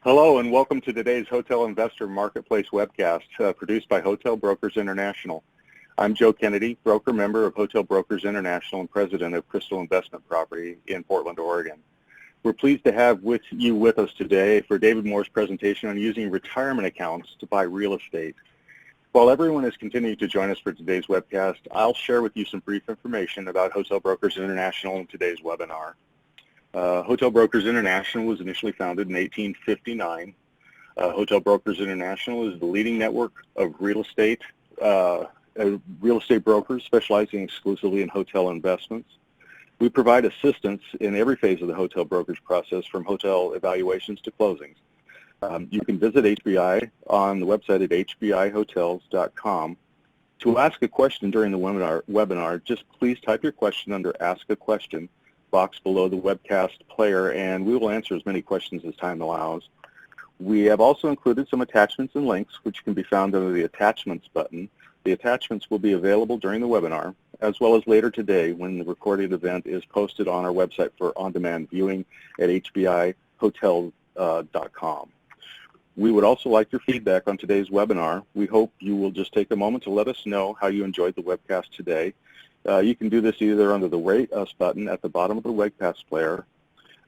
Hello and welcome to today's Hotel Investor Marketplace webcast produced by Hotel Brokers International. I'm Joe Kennedy, broker member of Hotel Brokers International and president of Crystal Investment Property in Portland, Oregon. We're pleased to have you with us today for David Moore's presentation on using retirement accounts to buy real estate. While everyone is continuing to join us for today's webcast, I'll share with you some brief information about Hotel Brokers International in today's webinar. Hotel Brokers International was initially founded in 1859. Hotel Brokers International is the leading network of real estate brokers specializing exclusively in hotel investments. We provide assistance in every phase of the hotel brokerage process, from hotel evaluations to closings. You can visit HBI on the website at hbihotels.com. To ask a question during the webinar, just please type your question under Ask a Question box below the webcast player, and we will answer as many questions as time allows. We have also included some attachments and links which can be found under the Attachments button. The attachments will be available during the webinar, as well as later today when the recorded event is posted on our website for on-demand viewing at hbihotels.com. We would also like your feedback on today's webinar. We hope you will just take a moment to let us know how you enjoyed the webcast today. You can do this either under the Rate Us button at the bottom of the webcast player.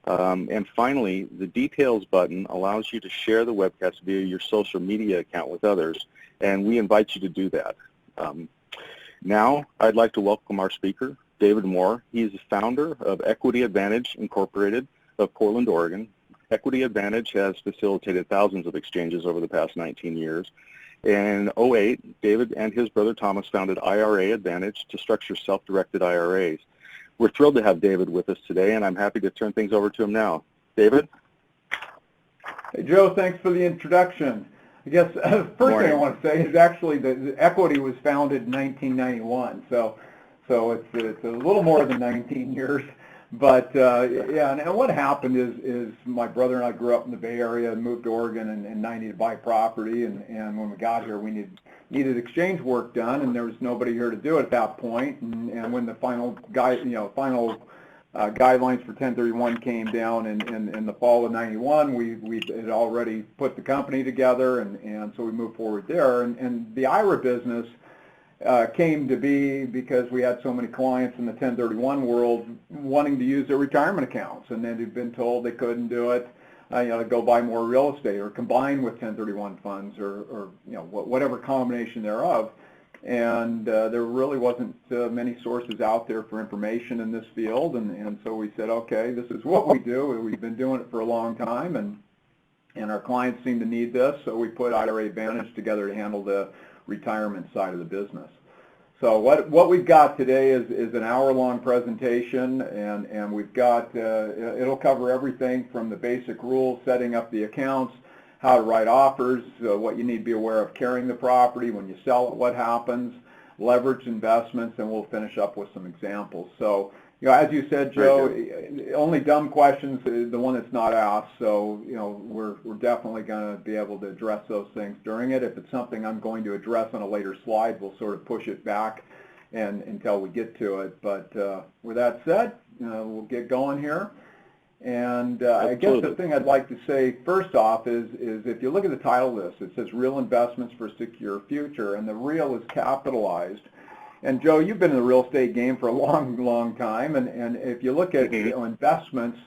And finally, the Details button allows you to share the webcast via your social media account with others, and we invite you to do that. Now, I'd like to welcome our speaker, David Moore. He is the founder of Equity Advantage Incorporated of Portland, Oregon. Equity Advantage has facilitated thousands of exchanges over the past 19 years. In 2008, David and his brother Thomas founded IRA Advantage to structure self-directed IRAs. We're thrilled to have David with us today, and I'm happy to turn things over to him now. David? Hey, Joe, thanks for the introduction. I guess the first thing I want to say is actually the Equity was founded in 1991, so it's a little more than 19 years. But yeah, and what happened is my brother and I grew up in the Bay Area and moved to Oregon in 90 to buy property, and when we got here we needed exchange work done, and there was nobody here to do it at that point. And when the final guidelines for 1031 came down in the fall of 91, we had already put the company together, and so we moved forward there. And the IRA business came to be because we had so many clients in the 1031 world wanting to use their retirement accounts, and then they'd been told they couldn't do it, to go buy more real estate or combine with 1031 funds or whatever combination thereof. And there really wasn't many sources out there for information in this field, and so we said, okay, this is what we do. We've been doing it for a long time, and our clients seem to need this, so we put IRA Advantage together to handle the retirement side of the business. So what we've got today is an hour-long presentation, and we've got it'll cover everything from the basic rules, setting up the accounts, how to write offers, what you need to be aware of carrying the property when you sell it, what happens, leverage investments, and we'll finish up with some examples. So, as you said, Joe, only dumb questions is the one that's not asked. So, we're definitely going to be able to address those things during it. If it's something I'm going to address on a later slide, we'll sort of push it back until we get to it. But with that said, we'll get going here. And I guess the thing I'd like to say first off is if you look at the title of this, it says Real Investments for a Secure Future, and the real is capitalized. And Joe, you've been in the real estate game for a long time, and if you look at investments,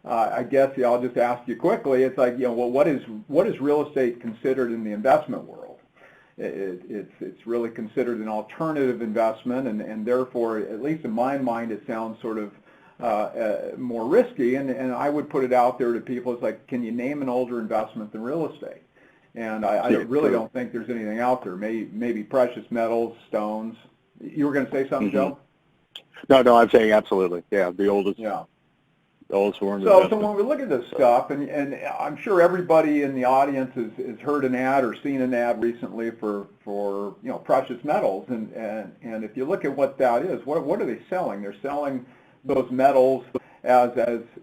I guess I'll just ask you quickly. It's like, what is real estate considered in the investment world? It's really considered an alternative investment, and therefore, at least in my mind, it sounds sort of more risky. And I would put it out there to people. It's like, can you name an older investment than real estate? And I really don't think there's anything out there. Maybe precious metals, stones. You were going to say something, Joe? No, I'm saying absolutely. Yeah, the oldest. Yeah. The oldest form. So when we look at this stuff, and I'm sure everybody in the audience has heard an ad or seen an ad recently for precious metals, and if you look at what that is, what are they selling? They're selling those metals as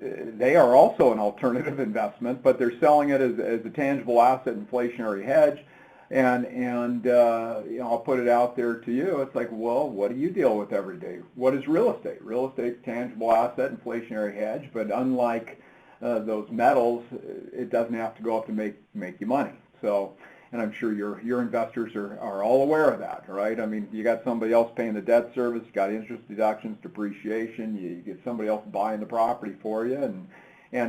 they are also an alternative investment, but they're selling it as a tangible asset inflationary hedge. And I'll put it out there to you. It's like, well, what do you deal with every day? What is real estate? Real estate, tangible asset, inflationary hedge. But unlike those metals, it doesn't have to go up to make you money. So, and I'm sure your investors are all aware of that, right? I mean, you got somebody else paying the debt service, you got interest deductions, depreciation, you get somebody else buying the property for you, and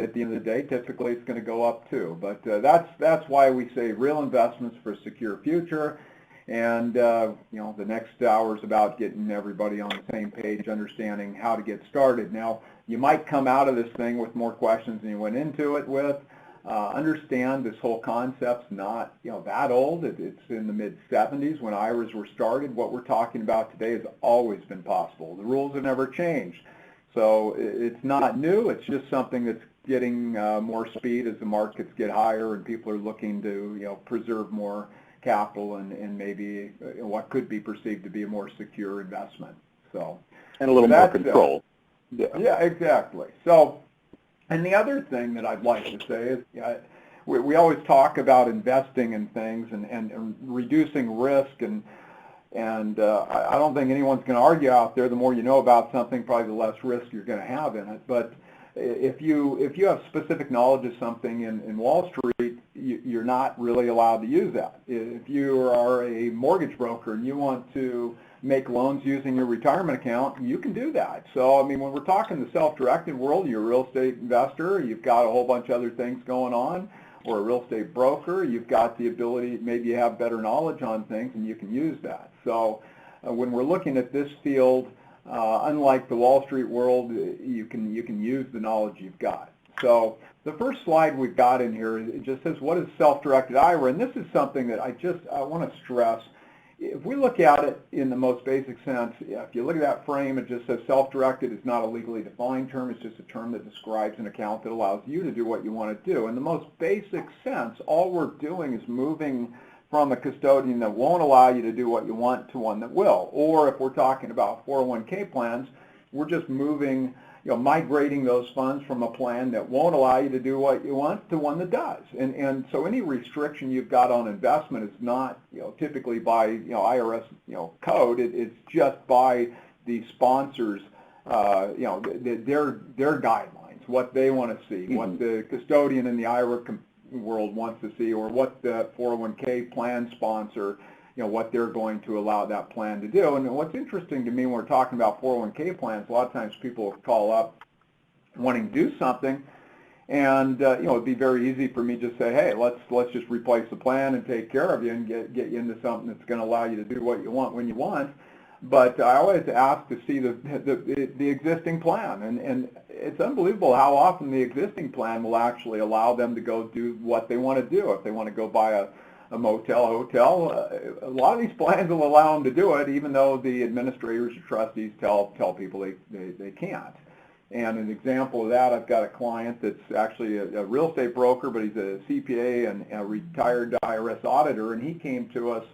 at the end of the day, typically it's going to go up too. But that's why we say real investments for a secure future. And you know, the next hour is about getting everybody on the same page, understanding how to get started. Now, you might come out of this thing with more questions than you went into it with. Understand this whole concept's not, you know, that old. It's in the mid-70s when IRAs were started. What we're talking about today has always been possible. The rules have never changed. So it's not new. It's just something that's getting more speed as the markets get higher and people are looking to, you know, preserve more capital and maybe what could be perceived to be a more secure investment. So, and a little more control. Yeah, exactly. So, and the other thing that I'd like to say is we always talk about investing in things and reducing risk, and I don't think anyone's going to argue out there, the more you know about something, probably the less risk you're going to have in it. But if you have specific knowledge of something in Wall Street, you're not really allowed to use that. If you are a mortgage broker and you want to make loans using your retirement account, you can do that. So, I mean, when we're talking the self-directed world, you're a real estate investor, you've got a whole bunch of other things going on, or a real estate broker, you've got the ability, maybe you have better knowledge on things and you can use that. So when we're looking at this field, unlike the Wall Street world, you can use the knowledge you've got. So the first slide we've got in here, it just says, what is self-directed IRA? And this is something that I want to stress. If we look at it in the most basic sense, if you look at that frame, it just says self-directed is not a legally defined term. It's just a term that describes an account that allows you to do what you want to do. In the most basic sense, all we're doing is moving from a custodian that won't allow you to do what you want to one that will. Or if we're talking about 401k plans, we're just moving, migrating those funds from a plan that won't allow you to do what you want to one that does. And so any restriction you've got on investment is not, typically by, IRS, code. It's just by the sponsors, their guidelines, what they want to see, what the custodian in the IRA world wants to see, or what the 401k plan sponsor, what they're going to allow that plan to do. And what's interesting to me when we're talking about 401k plans, a lot of times people call up wanting to do something, and it'd be very easy for me to say, hey, let's just replace the plan and take care of you and get you into something that's going to allow you to do what you want when you want. But I always ask to see the existing plan, and it's unbelievable how often the existing plan will actually allow them to go do what they want to do. If they want to go buy a motel, hotel, a lot of these plans will allow them to do it, even though the administrators or trustees tell people they can't. And an example of that, I've got a client that's actually a real estate broker, but he's a CPA and a retired IRS auditor, and he came to us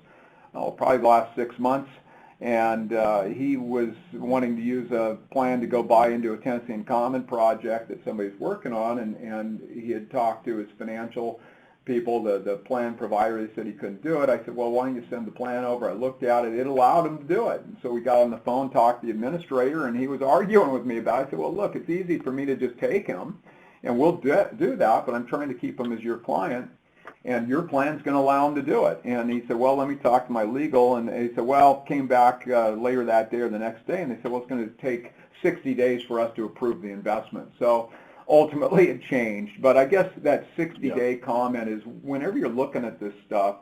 probably the last 6 months, and he was wanting to use a plan to go buy into a tenancy in common project that somebody's working on, and he had talked to his financial people, the plan provider. They said he couldn't do it. I said, well, why don't you send the plan over? I looked at it. It allowed him to do it. And so we got on the phone, talked to the administrator, and he was arguing with me about it. I said, well, look, it's easy for me to just take him, and we'll do that, but I'm trying to keep him as your client, and your plan's going to allow him to do it. And he said, well, let me talk to my legal. And he said, well, came back later that day or the next day, and they said, well, it's going to take 60 days for us to approve the investment. So ultimately it changed. But I guess that 60-day comment is, whenever you're looking at this stuff,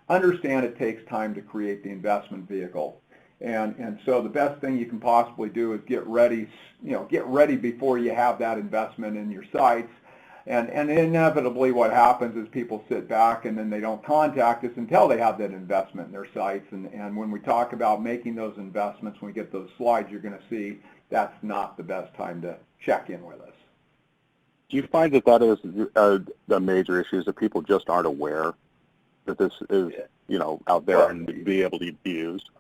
understand it takes time to create the investment vehicle. And so the best thing you can possibly do is get ready before you have that investment in your sights. And inevitably what happens is people sit back and then they don't contact us until they have that investment in their sights. And when we talk about making those investments, when we get those slides, you're going to see that's not the best time to check in with us. Do you find that is the major issue, is that people just aren't aware that this is, out there and be able to be used?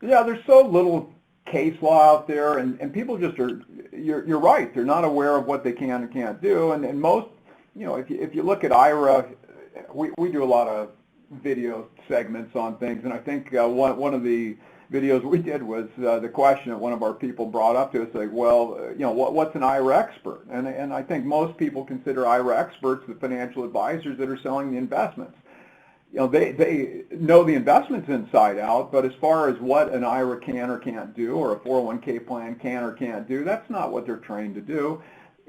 Yeah, there's so little case law out there, and people just are, you're right, they're not aware of what they can and can't do. And most, if you look at IRA, we do a lot of video segments on things, and I think one of the videos we did was the question that one of our people brought up to us, like, well, what's an IRA expert? And I think most people consider IRA experts the financial advisors that are selling the investments. They know the investments inside out, but as far as what an IRA can or can't do, or a 401k plan can or can't do, that's not what they're trained to do.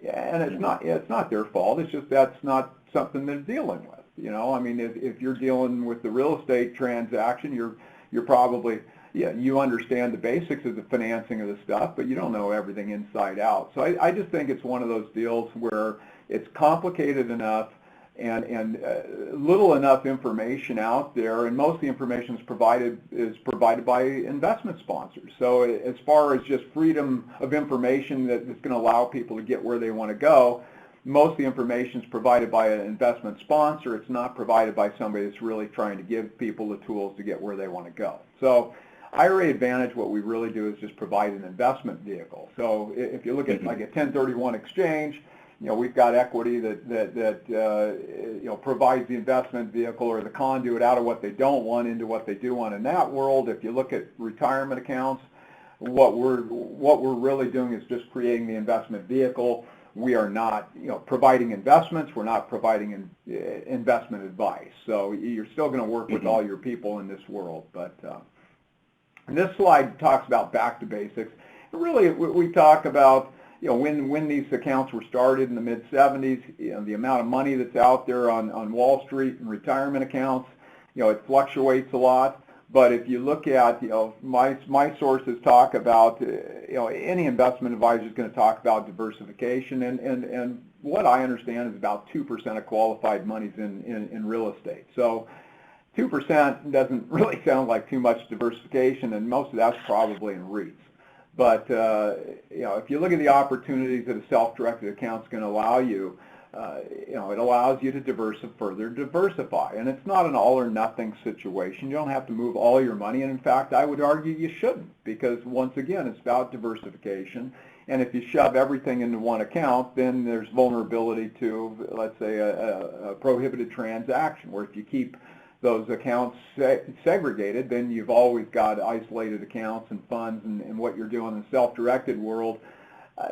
And it's not their fault. It's just that's not something they're dealing with. I mean, if you're dealing with the real estate transaction, you're probably, you understand the basics of the financing of the stuff, but you don't know everything inside out. So I just think it's one of those deals where it's complicated enough and little enough information out there, and most of the information is provided by investment sponsors. So as far as just freedom of information that's going to allow people to get where they want to go, most of the information is provided by an investment sponsor. It's not provided by somebody that's really trying to give people the tools to get where they want to go. So IRA Advantage, what we really do is just provide an investment vehicle. So if you look at like a 1031 exchange, we've got equity that provides the investment vehicle or the conduit out of what they don't want into what they do want in that world. If you look at retirement accounts, what we're really doing is just creating the investment vehicle. We are not, providing investments. We're not providing investment advice. So you're still going to work with all your people in this world. But this slide talks about back to basics. Really, we talk about when these accounts were started in the mid-'70s, the amount of money that's out there on Wall Street and retirement accounts, it fluctuates a lot. But if you look at, my sources talk about, any investment advisor is going to talk about diversification, and what I understand is about 2% of qualified money's in real estate. So 2% doesn't really sound like too much diversification, and most of that's probably in REITs. But if you look at the opportunities that a self-directed account is going to allow you, it allows you to further diversify. And it's not an all or nothing situation. You don't have to move all your money. And in fact, I would argue you shouldn't, because once again, it's about diversification. And if you shove everything into one account, then there's vulnerability to, let's say, a prohibited transaction, where if you keep those accounts segregated, then you've always got isolated accounts and funds, and what you're doing in the self-directed world.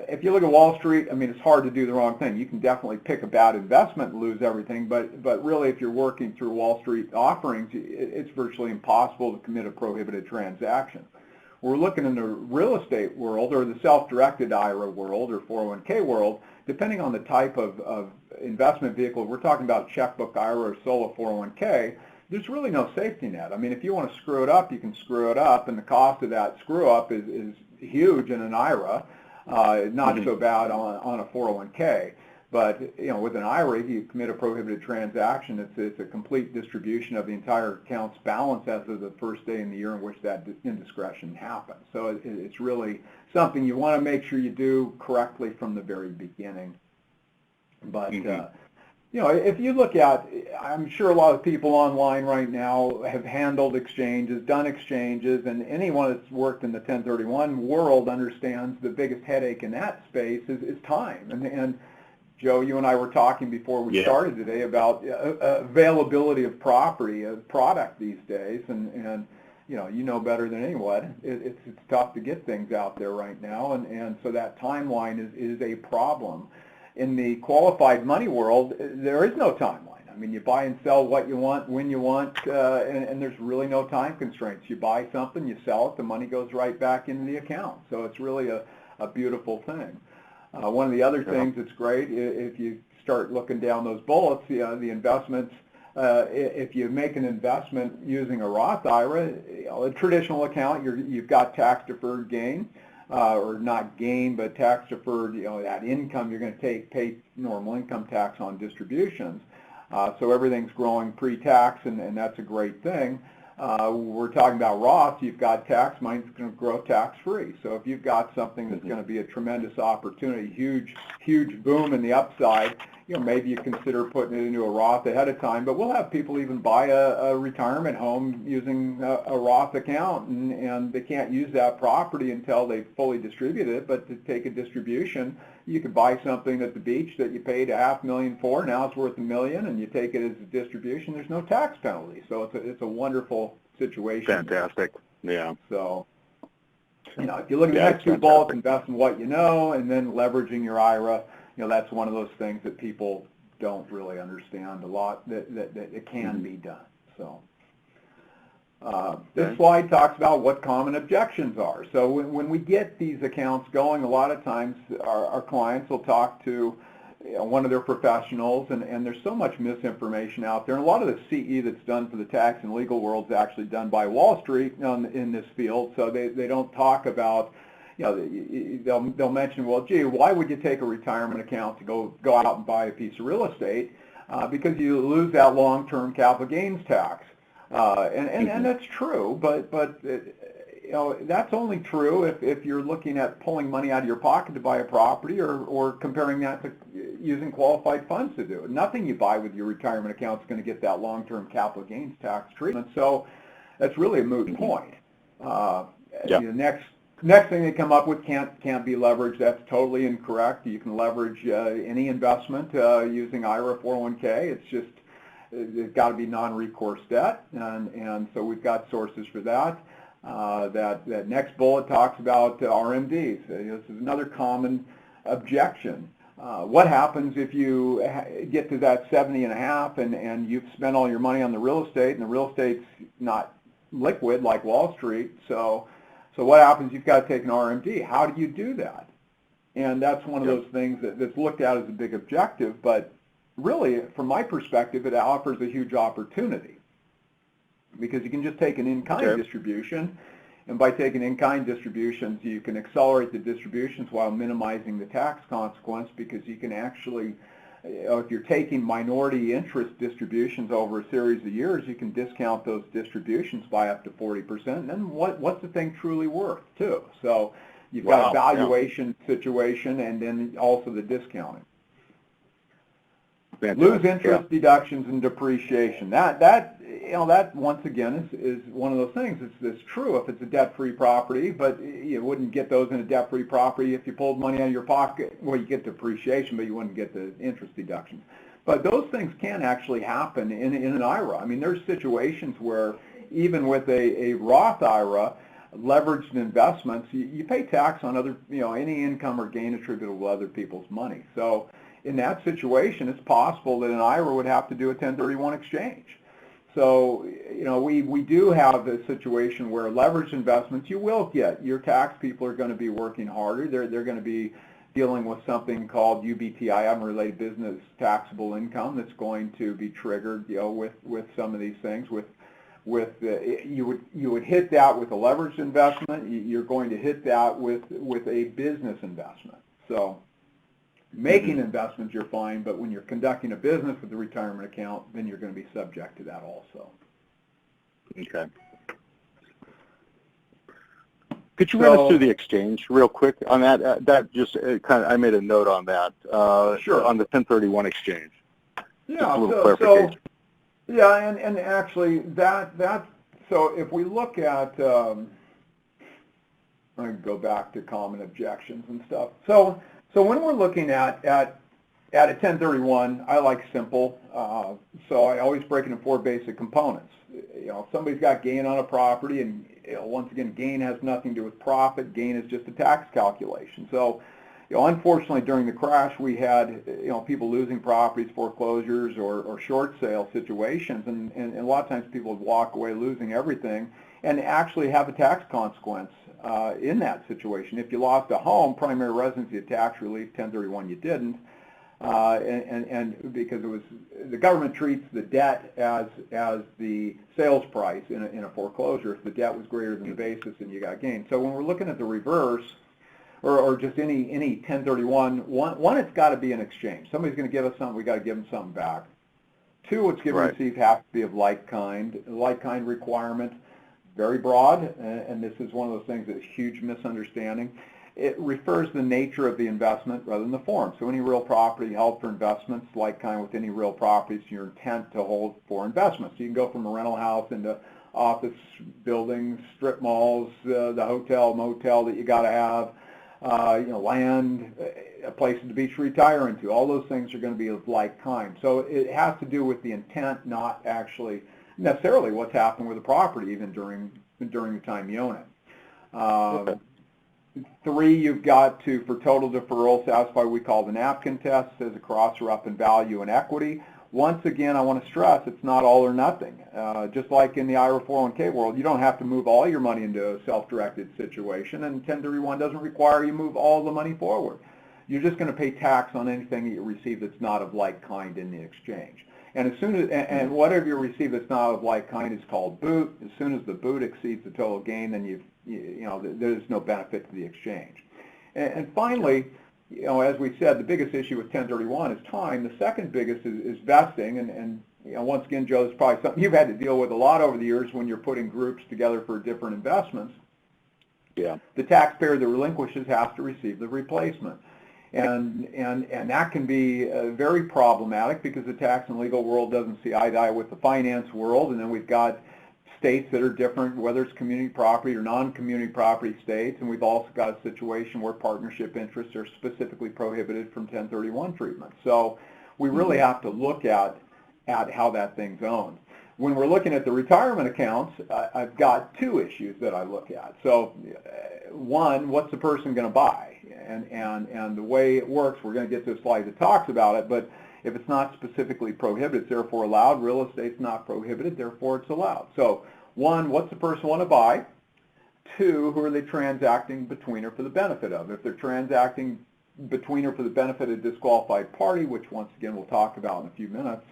If you look at Wall Street, I mean, it's hard to do the wrong thing. You can definitely pick a bad investment and lose everything, but really, if you're working through Wall Street offerings, it's virtually impossible to commit a prohibited transaction. We're looking in the real estate world, or the self-directed IRA world, or 401k world, depending on the type of investment vehicle. We're talking about checkbook IRA or solo 401k. There's really no safety net. I mean, if you want to screw it up, you can screw it up, and the cost of that screw up is huge in an IRA. Not so bad on a 401k, but with an IRA, if you commit a prohibited transaction, it's a complete distribution of the entire account's balance as of the first day in the year in which that indiscretion happens. So it's really something you want to make sure you do correctly from the very beginning. But if you look at, I'm sure a lot of people online right now have handled exchanges, done exchanges, and anyone that's worked in the 1031 world understands the biggest headache in that space is time. And Joe, you and I were talking before we started today about availability of product these days, and you know better than anyone, it's tough to get things out there right now, and so that timeline is a problem. In the qualified money world, there is no timeline. I mean, you buy and sell what you want, when you want, and there's really no time constraints. You buy something, you sell it, the money goes right back into the account. So it's really a beautiful thing. One of the other things that's great, if you start looking down those bullets, the investments, if you make an investment using a Roth IRA, a traditional account, you've got tax-deferred gain. Or not gain, but tax deferred, that income you're going to pay normal income tax on distributions. So everything's growing pre-tax, and that's a great thing. We're talking about Roth, you've got tax, mine's going to grow tax-free. So if you've got something that's going to be a tremendous opportunity, huge boom in the upside, maybe you consider putting it into a Roth ahead of time. But we'll have people even buy a retirement home using a Roth account, and they can't use that property until they fully distribute it. But to take a distribution, you could buy something at the beach that you paid $500,000 for, now it's worth $1 million, and you take it as a distribution. There's no tax penalty, so it's a wonderful situation. Fantastic. Yeah. So, if you look at the Yeah, next it's two bullets, fantastic. invest in what you know, and then leveraging your IRA, that's one of those things that people don't really understand a lot, that it can be done. So. This slide talks about what common objections are. So when we get these accounts going, a lot of times our clients will talk to one of their professionals, and there's so much misinformation out there. And a lot of the CE that's done for the tax and legal world is actually done by Wall Street in this field. So they don't talk about, they'll mention, well, gee, why would you take a retirement account to go out and buy a piece of real estate? Because you lose that long-term capital gains tax. And that's true, but that's only true if you're looking at pulling money out of your pocket to buy a property, or comparing that to using qualified funds to do it. Nothing you buy with your retirement account is going to get that long-term capital gains tax treatment. So that's really a moot point. The next thing they come up with can't be leveraged. That's totally incorrect. You can leverage any investment using IRA 401k. It's got to be non-recourse debt, and so we've got sources for that. That next bullet talks about RMDs. This is another common objection. What happens if you get to that 70 and a half and you've spent all your money on the real estate, and the real estate's not liquid like Wall Street? So what happens? You've got to take an RMD. How do you do that? And that's one of those things that's looked at as a big objective, but really, from my perspective, it offers a huge opportunity, because you can just take an in-kind distribution, and by taking in-kind distributions, you can accelerate the distributions while minimizing the tax consequence, because you can actually, if you're taking minority interest distributions over a series of years, you can discount those distributions by up to 40%, and then what's the thing truly worth, too? So you've got a valuation situation, and then also the discounting. Fantastic. Lose interest, deductions, and depreciation. That once again is one of those things. It's true if it's a debt-free property, but you wouldn't get those in a debt-free property if you pulled money out of your pocket. Well, you get depreciation, but you wouldn't get the interest deductions. But those things can actually happen in an IRA. I mean, there's situations where even with a Roth IRA, leveraged investments, you pay tax on other, any income or gain attributable to other people's money. So in that situation, it's possible that an IRA would have to do a 1031 exchange. So, we do have a situation where leveraged investments, you will get, your tax people are going to be working harder. They're going to be dealing with something called UBTI, unrelated business taxable income, that's going to be triggered, with some of these things. You would hit that with a leveraged investment. You're going to hit that with a business investment. So making investments, you're fine, but when you're conducting a business with a retirement account, then you're going to be subject to that also. Okay. Could you run us through the exchange real quick on that? That just I made a note on that. Sure. On the 1031 exchange. Yeah. Just a little clarification. Yeah, and actually so if we look at, I can go back to common objections and stuff. So when we're looking at a 1031, I like simple. So I always break it into 4 basic components. If somebody's got gain on a property, and once again, gain has nothing to do with profit. Gain is just a tax calculation. So, unfortunately, during the crash, we had people losing properties, foreclosures, or short sale situations, and a lot of times people would walk away losing everything, and actually have a tax consequence in that situation. If you lost a home, primary residency, tax relief, 1031 you didn't, and because the government treats the debt as the sales price in a foreclosure. If the debt was greater than the basis, then you got gain. So when we're looking at the reverse, or just any 1031, one, it's got to be an exchange. Somebody's going to give us something, we got to give them something back. 2, what's given and received has to be of like kind. Like kind requirement, very broad, and this is one of those things that's a huge misunderstanding. It refers to the nature of the investment rather than the form. So any real property held for investments, like kind with any real properties, your intent to hold for investments. So you can go from a rental house into office buildings, strip malls, the hotel, motel that you got to have, land, a place to beach to retire into. All those things are going to be of like kind. So it has to do with the intent, not actually necessarily what's happened with the property, even during during the time you own it. Okay. 3, you've got to, for total deferral, satisfy what we call the napkin test, says a cross or up in value and equity. Once again, I want to stress it's not all or nothing. Just like in the IRA 401k world, you don't have to move all your money into a self-directed situation, and 1031 doesn't require you move all the money forward. You're just going to pay tax on anything that you receive that's not of like kind in the exchange. And as soon as, and whatever you receive that's not of like kind is called boot. As soon as the boot exceeds the total gain, then you know, there's no benefit to the exchange. And finally, you know, as we said, the biggest issue with 1031 is time. The second biggest is vesting, and you know, once again, Joe, it's probably something you've had to deal with a lot over the years when you're putting groups together for different investments. Yeah. The taxpayer that relinquishes has to receive the replacement. And that can be very problematic because the tax and legal world doesn't see eye to eye with the finance world, and then we've got states that are different, whether it's community property or non-community property states, and we've also got a situation where partnership interests are specifically prohibited from 1031 treatment. So we really have to look at how that thing's owned. When we're looking at the retirement accounts, I've got 2 issues that I look at. So one, what's the person going to buy? And the way it works, we're going to get to a slide that talks about it, but if it's not specifically prohibited, it's therefore allowed. Real estate's not prohibited, therefore it's allowed. So 1, what's the person want to buy? 2, who are they transacting between or for the benefit of? If they're transacting between or for the benefit of a disqualified party, which once again we'll talk about in a few minutes,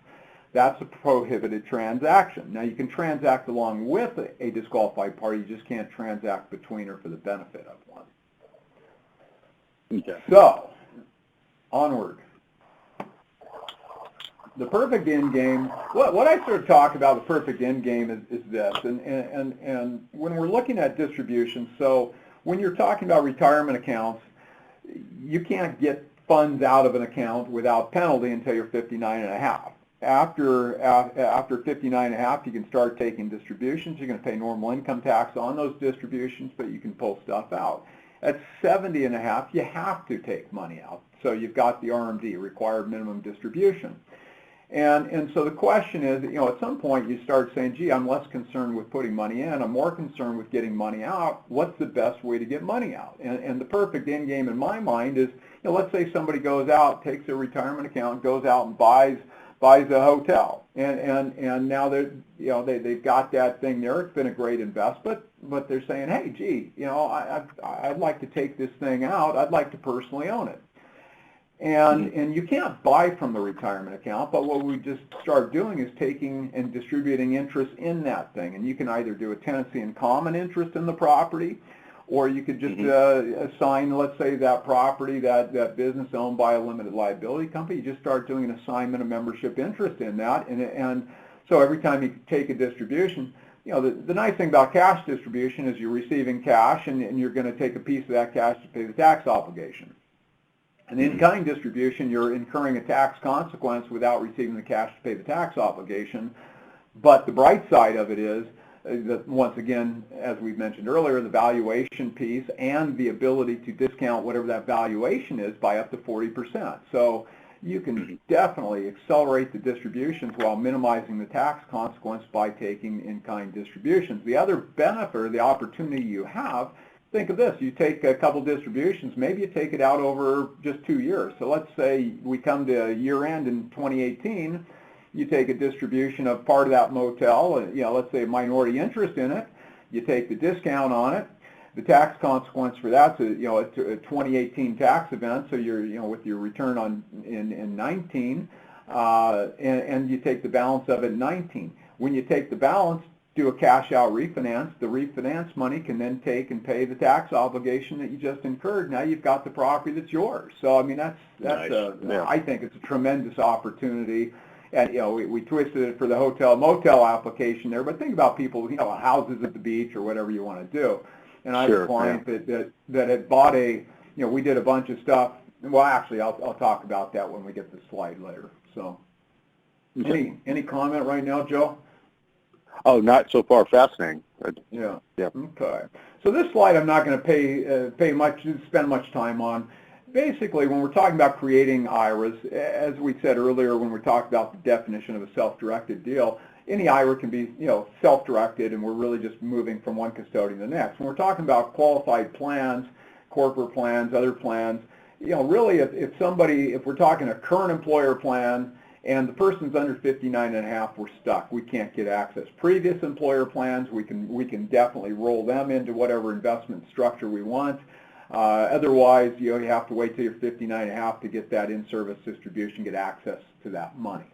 that's a prohibited transaction. Now you can transact along with a disqualified party, you just can't transact between or for the benefit of one. Okay. So, onward. The perfect end game, what I sort of talk about the perfect end game is this, and when we're looking at distributions, so when you're talking about retirement accounts, you can't get funds out of an account without penalty until you're 59 and a half. After 59 and a half, you can start taking distributions. You're going to pay normal income tax on those distributions, but you can pull stuff out. At 70 and a half, you have to take money out. So you've got the RMD, required minimum distribution. And so the question is, you know, at some point you start saying, gee, I'm less concerned with putting money in, I'm more concerned with getting money out. What's the best way to get money out? And the perfect end game in my mind is, you know, let's say somebody goes out, takes their retirement account, goes out and buys a hotel, and now they're, you know, they've got that thing there. It's been a great investment, but they're saying, hey, gee, you know, I'd like to take this thing out. I'd like to personally own it. And you can't buy from the retirement account, but what we just start doing is taking and distributing interest in that thing. And you can either do a tenancy in common interest in the property, or you could just assign, let's say, that property, that business owned by a limited liability company. You just start doing an assignment of membership interest in that. And so every time you take a distribution, you know, the nice thing about cash distribution is you're receiving cash, and you're going to take a piece of that cash to pay the tax obligation. An in-kind distribution, you're incurring a tax consequence without receiving the cash to pay the tax obligation. But the bright side of it is that, once again, as we've mentioned earlier, the valuation piece and the ability to discount whatever that valuation is by up to 40%. So you can definitely accelerate the distributions while minimizing the tax consequence by taking in-kind distributions. The other benefit or the opportunity you have, think of this, you take a couple distributions, maybe you take it out over just 2 years. So let's say we come to year end in 2018, you take a distribution of part of that motel, you know, let's say a minority interest in it, you take the discount on it. The tax consequence for that's a 2018 tax event, so you're, you know, with your return on in 19, and you take the balance of it in 19. When you take the balance, do a cash out refinance, the refinance money can then take and pay the tax obligation that you just incurred. Now you've got the property that's yours. So I mean that's nice. I think it's a tremendous opportunity. And you know, we twisted it for the hotel motel application there, but think about people, you know, houses at the beach or whatever you want to do. And I have a client that had bought a, you know, we did a bunch of stuff. Well, actually, I'll talk about that when we get the slide later. So, any comment right now, Joe? Oh, not so far. Fascinating. Yeah. Yeah. Okay. So this slide I'm not going to spend much time on. basically, when we're talking about creating IRAs, as we said earlier when we talked about the definition of a self-directed deal, any IRA can be, self-directed, and we're really just moving from one custodian to the next. When we're talking about qualified plans, corporate plans, other plans, really if we're talking a current employer plan and the person's under 59 and a half, we're stuck. We can't get access. Previous employer plans, we can definitely roll them into whatever investment structure we want. Otherwise, you have to wait till you're 59 and a half to get that in-service distribution, get access to that money.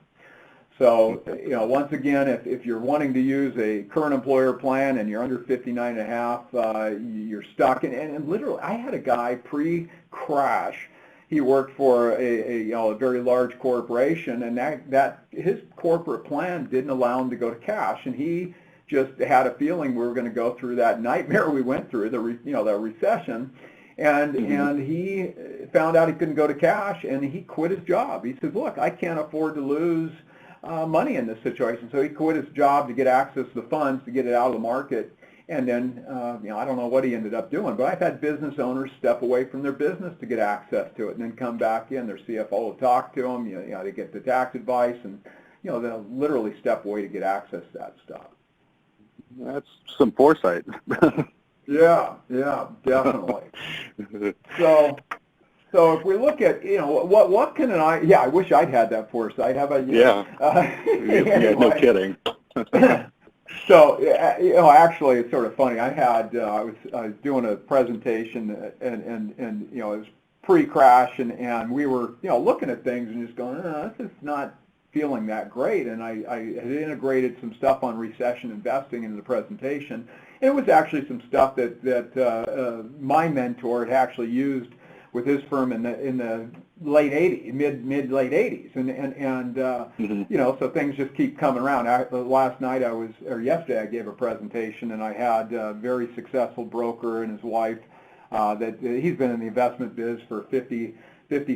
So, once again, if you're wanting to use a current employer plan and you're under 59 and a half, you're stuck. And literally, I had a guy pre-crash. He worked for a very large corporation, and that his corporate plan didn't allow him to go to cash, and he just had a feeling we were going to go through that nightmare we went through, the recession, and he found out he couldn't go to cash, and he quit his job. He says, "Look, I can't afford to lose money in this situation." So he quit his job to get access to the funds to get it out of the market. And then, I don't know what he ended up doing, but I've had business owners step away from their business to get access to it and then come back in. Their CFO will talk to them, they get the tax advice, and, they'll literally step away to get access to that stuff. That's some foresight. Yeah, definitely. So if we look at, what can I wish I'd had that foresight. How about you? Yeah, anyway. No kidding. So, actually, it's sort of funny. I was doing a presentation, and it was pre-crash, and we were, looking at things and just going, this is not feeling that great. And I had integrated some stuff on recession investing into the presentation. And it was actually some stuff that my mentor had actually used with his firm in the late 80s, mid-late 80s, and so things just keep coming around. Last night yesterday I gave a presentation, and I had a very successful broker and his wife that he's been in the investment biz for 50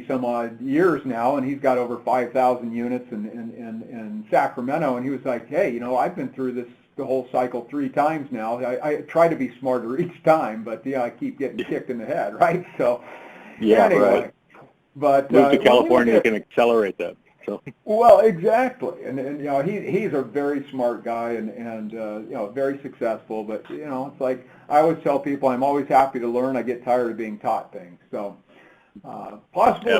some odd years now, and he's got over 5,000 units in Sacramento, and he was like, "Hey, I've been through the whole cycle 3 times now. I try to be smarter each time, but I keep getting kicked in the head, right?" So anyway. Right. But move to California can accelerate that. So. Well, exactly, and he's a very smart guy and very successful. But it's like I always tell people, I'm always happy to learn. I get tired of being taught things. So possible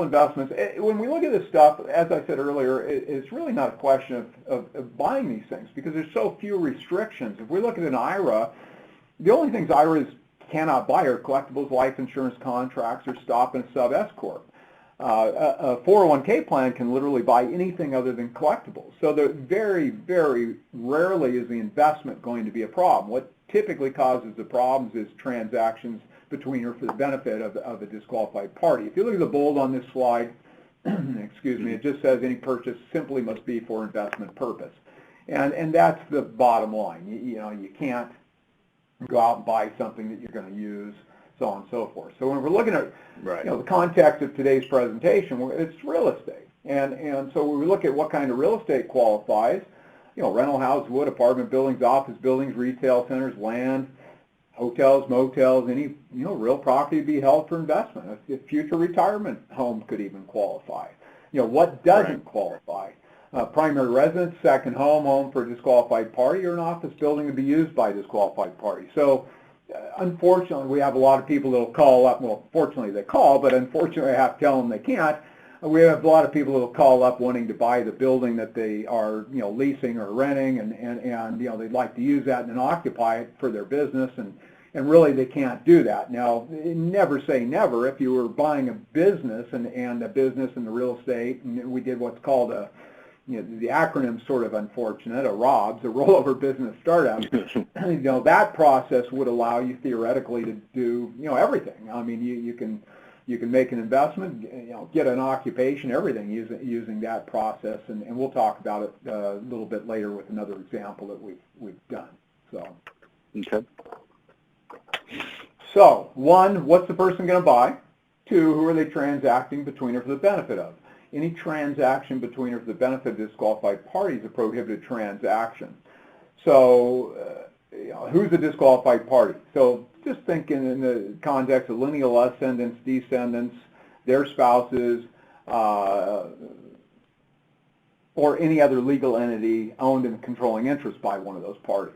investments. When we look at this stuff, as I said earlier, it's really not a question of buying these things because there's so few restrictions. If we look at an IRA, the only things IRAs cannot buy are collectibles, life insurance contracts, or stop and sub S corp. A 401k plan can literally buy anything other than collectibles. So very, very rarely is the investment going to be a problem. What typically causes the problems is transactions between or for the benefit of a disqualified party. If you look at the bold on this slide, excuse me, it just says any purchase simply must be for investment purpose. And that's the bottom line. You can't go out and buy something that you're going to use, so on and so forth. So when we're looking at the context of today's presentation, it's real estate. And so when we look at what kind of real estate qualifies, rental house, wood, apartment buildings, office buildings, retail centers, land, hotels, motels, any real property to be held for investment. A future retirement home could even qualify. What doesn't qualify? Primary residence, second home for a disqualified party, or an office building to be used by a disqualified party. So unfortunately, we have a lot of people that will call up. Well, fortunately they call, but unfortunately I have to tell them they can't. We have a lot of people that will call up wanting to buy the building that they are leasing or renting, and they'd like to use that and then occupy it for their business, and really they can't do that. Now, never say never. If you were buying a business and the business and the real estate, and we did what's called the acronym's sort of unfortunate, a ROBS, a rollover business startup, that process would allow you theoretically to do, everything. I mean, you can make an investment, get an occupation, everything using that process, and we'll talk about it a little bit later with another example that we've done. So. Okay. So, 1, what's the person going to buy? 2, who are they transacting between or for the benefit of? Any transaction between or for the benefit of disqualified parties is a prohibited transaction. So, who's a disqualified party? So, just think in the context of lineal ascendants, descendants, their spouses, or any other legal entity owned and controlling interest by one of those parties.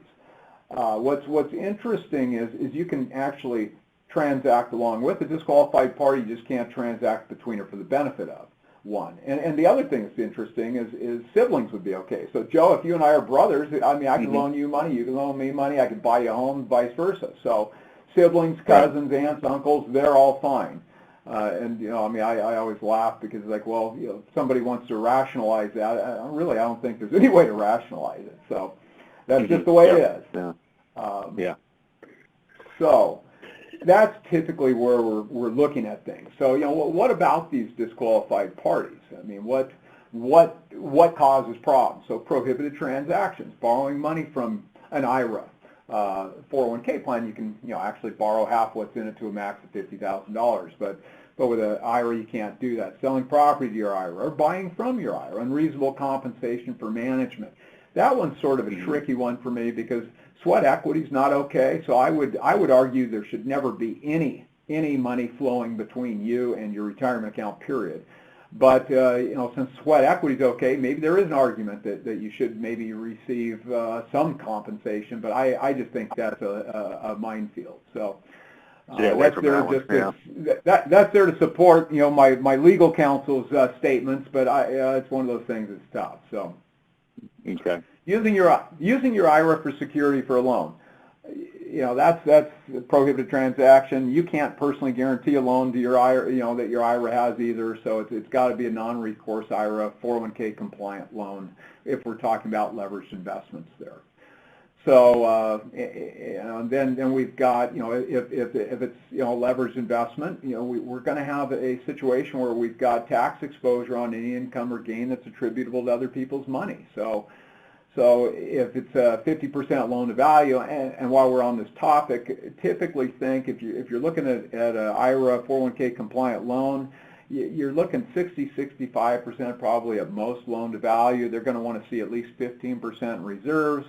What's interesting is you can actually transact along with a disqualified party. You just can't transact between or for the benefit of one. And the other thing that's interesting is siblings would be okay. So Joe, if you and I are brothers, I mean, I can loan you money, you can loan me money, I can buy you a home, vice versa. So siblings, cousins, aunts, uncles, they're all fine. And you know, I mean, I always laugh because it's like, well, you know, if somebody wants to rationalize that, I don't think there's any way to rationalize it. So that's just the way it is. So that's typically where we're looking at things. So, you know, what about these disqualified parties? I mean, what causes problems? So prohibited transactions, borrowing money from an IRA, 401k plan, you can, you know, actually borrow half what's in it to a max of $50,000, but with an IRA you can't do that. Selling property to your IRA or buying from your IRA, unreasonable compensation for management. That one's sort of a tricky one for me because sweat equity is not okay. So I would argue there should never be any money flowing between you and your retirement account, period. But you know, since sweat equity is okay, maybe there is an argument that you should maybe receive some compensation. But I just think that's a minefield. So that's there to support, you know, my legal counsel's statements. But it's one of those things that's tough. So. Okay. Using your IRA for security for a loan, you know, that's a prohibited transaction. You can't personally guarantee a loan to your IRA, you know, that your IRA has either. So it's got to be a non-recourse IRA 401k compliant loan if we're talking about leveraged investments there. So and then we've got, you know, if it's, you know, leveraged investment, you know, we're going to have a situation where we've got tax exposure on any income or gain that's attributable to other people's money. So if it's a 50% loan to value, and while we're on this topic, typically think if you're looking at an IRA 401k compliant loan, you're looking 60-65% probably at most loan to value. They're going to want to see at least 15% reserves.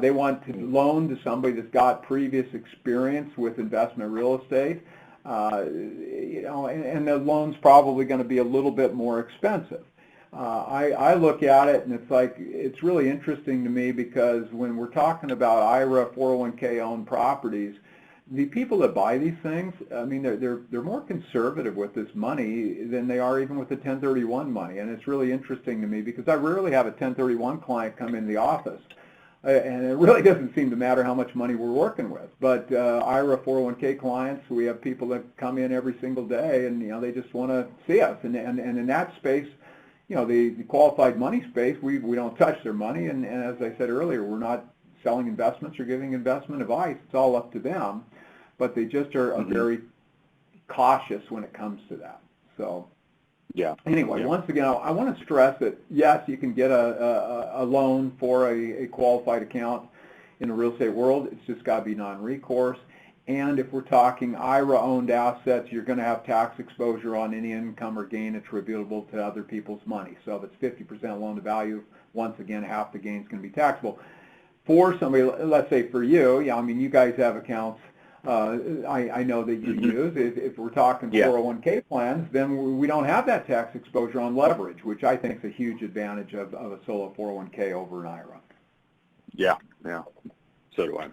They want to loan to somebody that's got previous experience with investment real estate, you know, and the loan's probably going to be a little bit more expensive. I look at it and it's like, it's really interesting to me because when we're talking about IRA 401k owned properties, the people that buy these things, I mean, they're more conservative with this money than they are even with the 1031 money. And it's really interesting to me because I rarely have a 1031 client come in the office. And it really doesn't seem to matter how much money we're working with. But IRA 401k clients, we have people that come in every single day and, you know, they just want to see us. And in that space, you know, the qualified money space, we don't touch their money. And as I said earlier, we're not selling investments or giving investment advice. It's all up to them. But they just are very cautious when it comes to that. So. Yeah. Anyway, once again, I want to stress that, yes, you can get a loan for a qualified account in the real estate world. It's just got to be non-recourse. And if we're talking IRA-owned assets, you're going to have tax exposure on any income or gain attributable to other people's money. So if it's 50% loan to value, once again, half the gain is going to be taxable. For somebody, let's say for you, yeah, I mean, you guys have accounts. I know that you use. If we're talking 401k plans, then we don't have that tax exposure on leverage, which I think is a huge advantage of a solo 401k over an IRA. Yeah, so do I.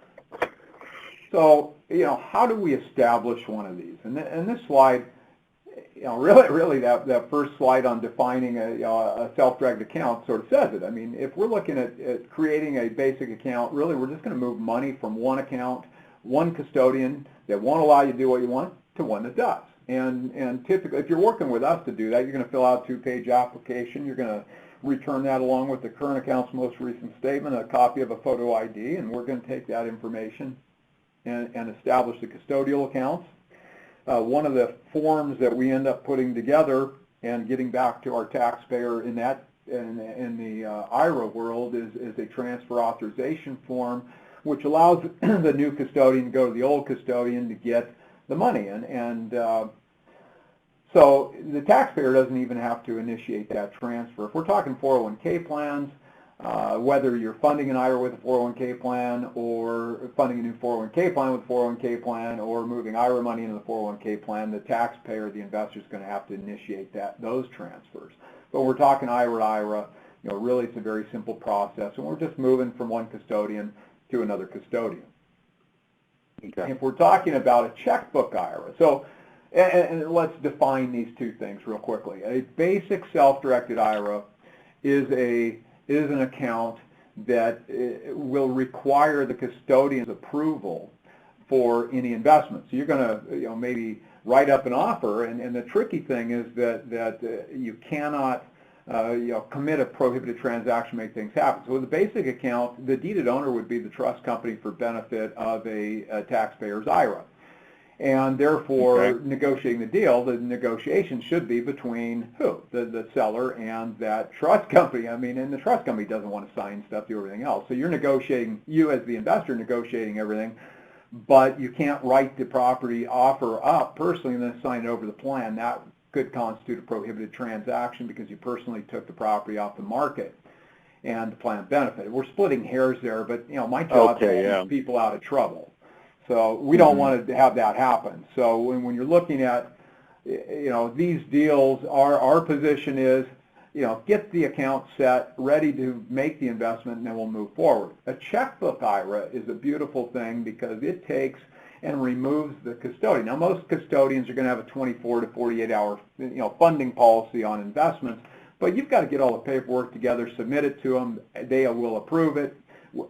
So, you know, how do we establish one of these? And this slide, you know, really that first slide on defining a self-directed account sort of says it. I mean, if we're looking at creating a basic account, really we're just going to move money from one account, one custodian that won't allow you to do what you want to one that does. And typically, if you're working with us to do that, you're going to fill out a 2-page application. You're going to return that along with the current account's most recent statement, a copy of a photo ID, and we're going to take that information and establish the custodial accounts. One of the forms that we end up putting together and getting back to our taxpayer in the IRA world is a transfer authorization form, which allows the new custodian to go to the old custodian to get the money. And so the taxpayer doesn't even have to initiate that transfer. If we're talking 401k plans, whether you're funding an IRA with a 401k plan or funding a new 401k plan with a 401k plan or moving IRA money into the 401k plan, the taxpayer, the investor, is going to have to initiate those transfers. But we're talking IRA to IRA, really it's a very simple process, and we're just moving from one custodian to another custodian. Okay. If we're talking about a checkbook IRA, and let's define these two things real quickly. A basic self-directed IRA is an account that will require the custodian's approval for any investment. So you're going to maybe write up an offer, and the tricky thing is that you cannot commit a prohibited transaction, make things happen. So with a basic account, the deeded owner would be the trust company for benefit of a taxpayer's IRA. And therefore, negotiating the deal, the negotiation should be between who? The seller and that trust company. I mean, and the trust company doesn't want to sign stuff, do everything else. So you're negotiating, you as the investor negotiating everything, but you can't write the property offer up personally and then sign it over the plan. That could constitute a prohibited transaction because you personally took the property off the market and the plan benefited. We're splitting hairs there, but my job is to keep people out of trouble. So we don't want to have that happen. So when you're looking at, these deals, our position is, get the account set, ready to make the investment, and then we'll move forward. A checkbook IRA is a beautiful thing because it takes and removes the custodian. Now, most custodians are going to have a 24 to 48 hour, funding policy on investments, but you've got to get all the paperwork together, submit it to them, they will approve it.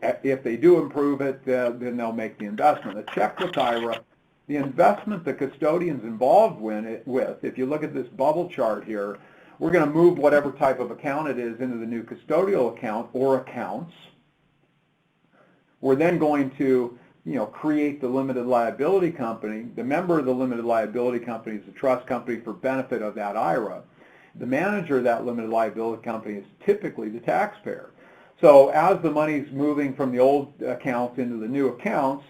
If they do approve it, then they'll make the investment. A checkbook IRA, the investment the custodian's involved with, if you look at this bubble chart here, we're going to move whatever type of account it is into the new custodial account or accounts. We're then going to create the limited liability company. The member of the limited liability company is the trust company for benefit of that IRA. The manager of that limited liability company is typically the taxpayer. So as the money's moving from the old accounts into the new accounts,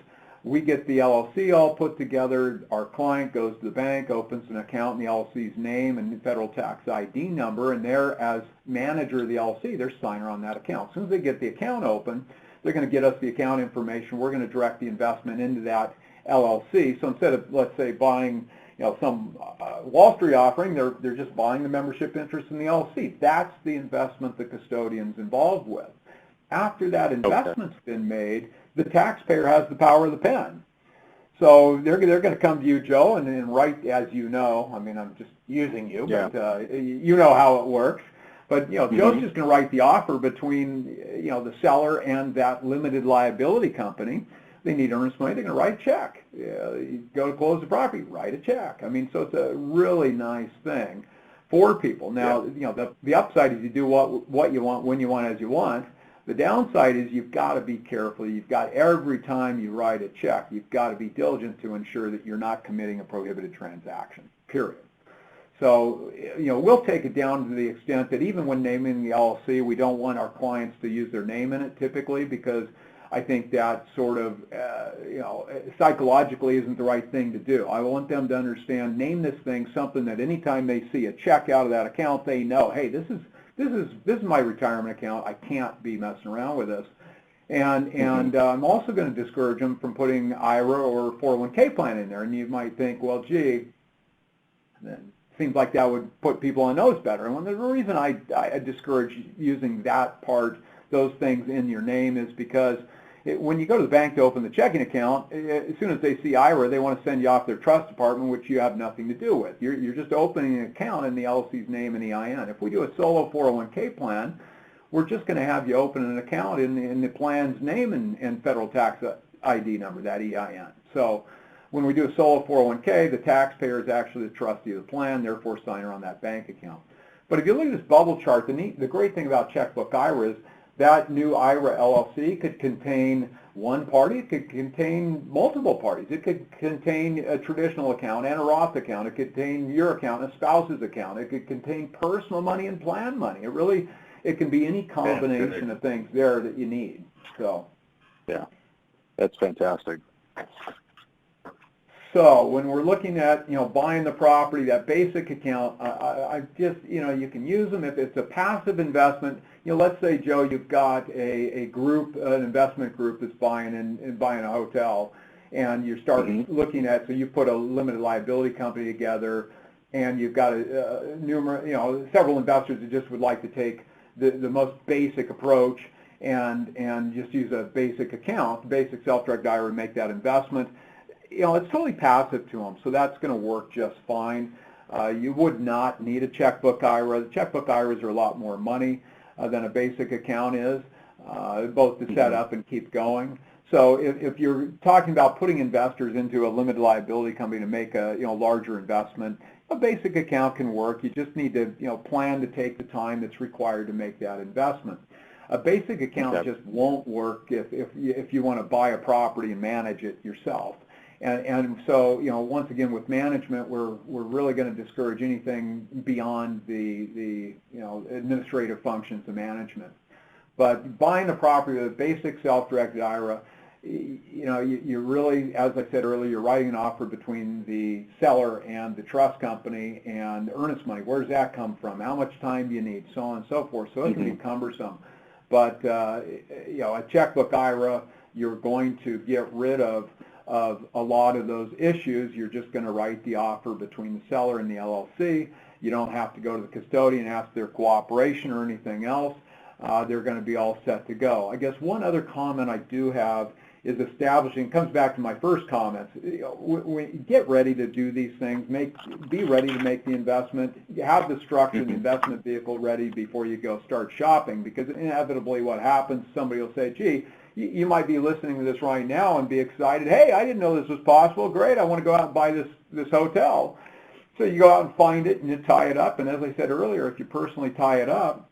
we get the LLC all put together. Our client goes to the bank, opens an account in the LLC's name and federal tax ID number, and they're, as manager of the LLC, they're signer on that account. As soon as they get the account open, they're going to get us the account information. We're going to direct the investment into that LLC. So instead of, let's say, buying some Wall Street offering, they're just buying the membership interest in the LLC. That's the investment the custodian's involved with. After that investment's been made, the taxpayer has the power of the pen. So they're going to come to you, Joe, and write, as you know. I mean, I'm just using you, but you know how it works. But Joe's just going to write the offer between the seller and that limited liability company. They need earnest money. They're going to write a check. You go to close the property, write a check. I mean, so it's a really nice thing for people. Now, the upside is you do what you want, when you want, as you want. The downside is you've got to be careful. You've got, every time you write a check, you've got to be diligent to ensure that you're not committing a prohibited transaction, period. So, we'll take it down to the extent that even when naming the LLC, we don't want our clients to use their name in it typically, because I think that sort of, psychologically isn't the right thing to do. I want them to understand, name this thing something that anytime they see a check out of that account, they know, hey, this is my retirement account. I can't be messing around with this. And I'm also going to discourage them from putting IRA or 401k plan in there. And you might think, well, gee, it seems like that would put people on nose better. And the reason I discourage using that part, those things in your name, is because when you go to the bank to open the checking account, as soon as they see IRA, they want to send you off their trust department, which you have nothing to do with. You're just opening an account in the LLC's name and EIN. If we do a solo 401k plan, we're just going to have you open an account in the plan's name and federal tax ID number, that EIN. So when we do a solo 401k, the taxpayer is actually the trustee of the plan, therefore signer on that bank account. But if you look at this bubble chart, the great thing about checkbook IRA is that new IRA LLC could contain one party, it could contain multiple parties. It could contain a traditional account and a Roth account. It could contain your account and a spouse's account. It could contain personal money and plan money. It can be any combination of things there that you need. So, yeah, that's fantastic. So when we're looking at, buying the property, that basic account, I just, you can use them if it's a passive investment. Let's say, Joe, you've got a group, an investment group that's buying a hotel, and you start looking at, so you put a limited liability company together, and you've got several investors that just would like to take the most basic approach and just use a basic account, basic self-directed IRA, make that investment. It's totally passive to them, so that's going to work just fine. You would not need a checkbook IRA. The checkbook IRAs are a lot more money than a basic account is, both to set up and keep going. So if you're talking about putting investors into a limited liability company to make a larger investment, a basic account can work. You just need to plan to take the time that's required to make that investment. A basic account just won't work if you want to buy a property and manage it yourself. And so, once again, with management, we're really going to discourage anything beyond the administrative functions of management. But buying the property with a basic self-directed IRA, you really, as I said earlier, you're writing an offer between the seller and the trust company and earnest money. Where does that come from? How much time do you need? So on and so forth. So it can be cumbersome. But a checkbook IRA, you're going to get rid of a lot of those issues. You're just going to write the offer between the seller and the LLC. You don't have to go to the custodian and ask their cooperation or anything else. They're going to be all set to go. I guess one other comment I do have is establishing, comes back to my first comments, get ready to do these things, be ready to make the investment, have the structure, the investment vehicle ready before you go start shopping, because inevitably what happens, somebody will say, gee, you might be listening to this right now and be excited, hey, I didn't know this was possible, great, I want to go out and buy this hotel. So you go out and find it and you tie it up, and as I said earlier, if you personally tie it up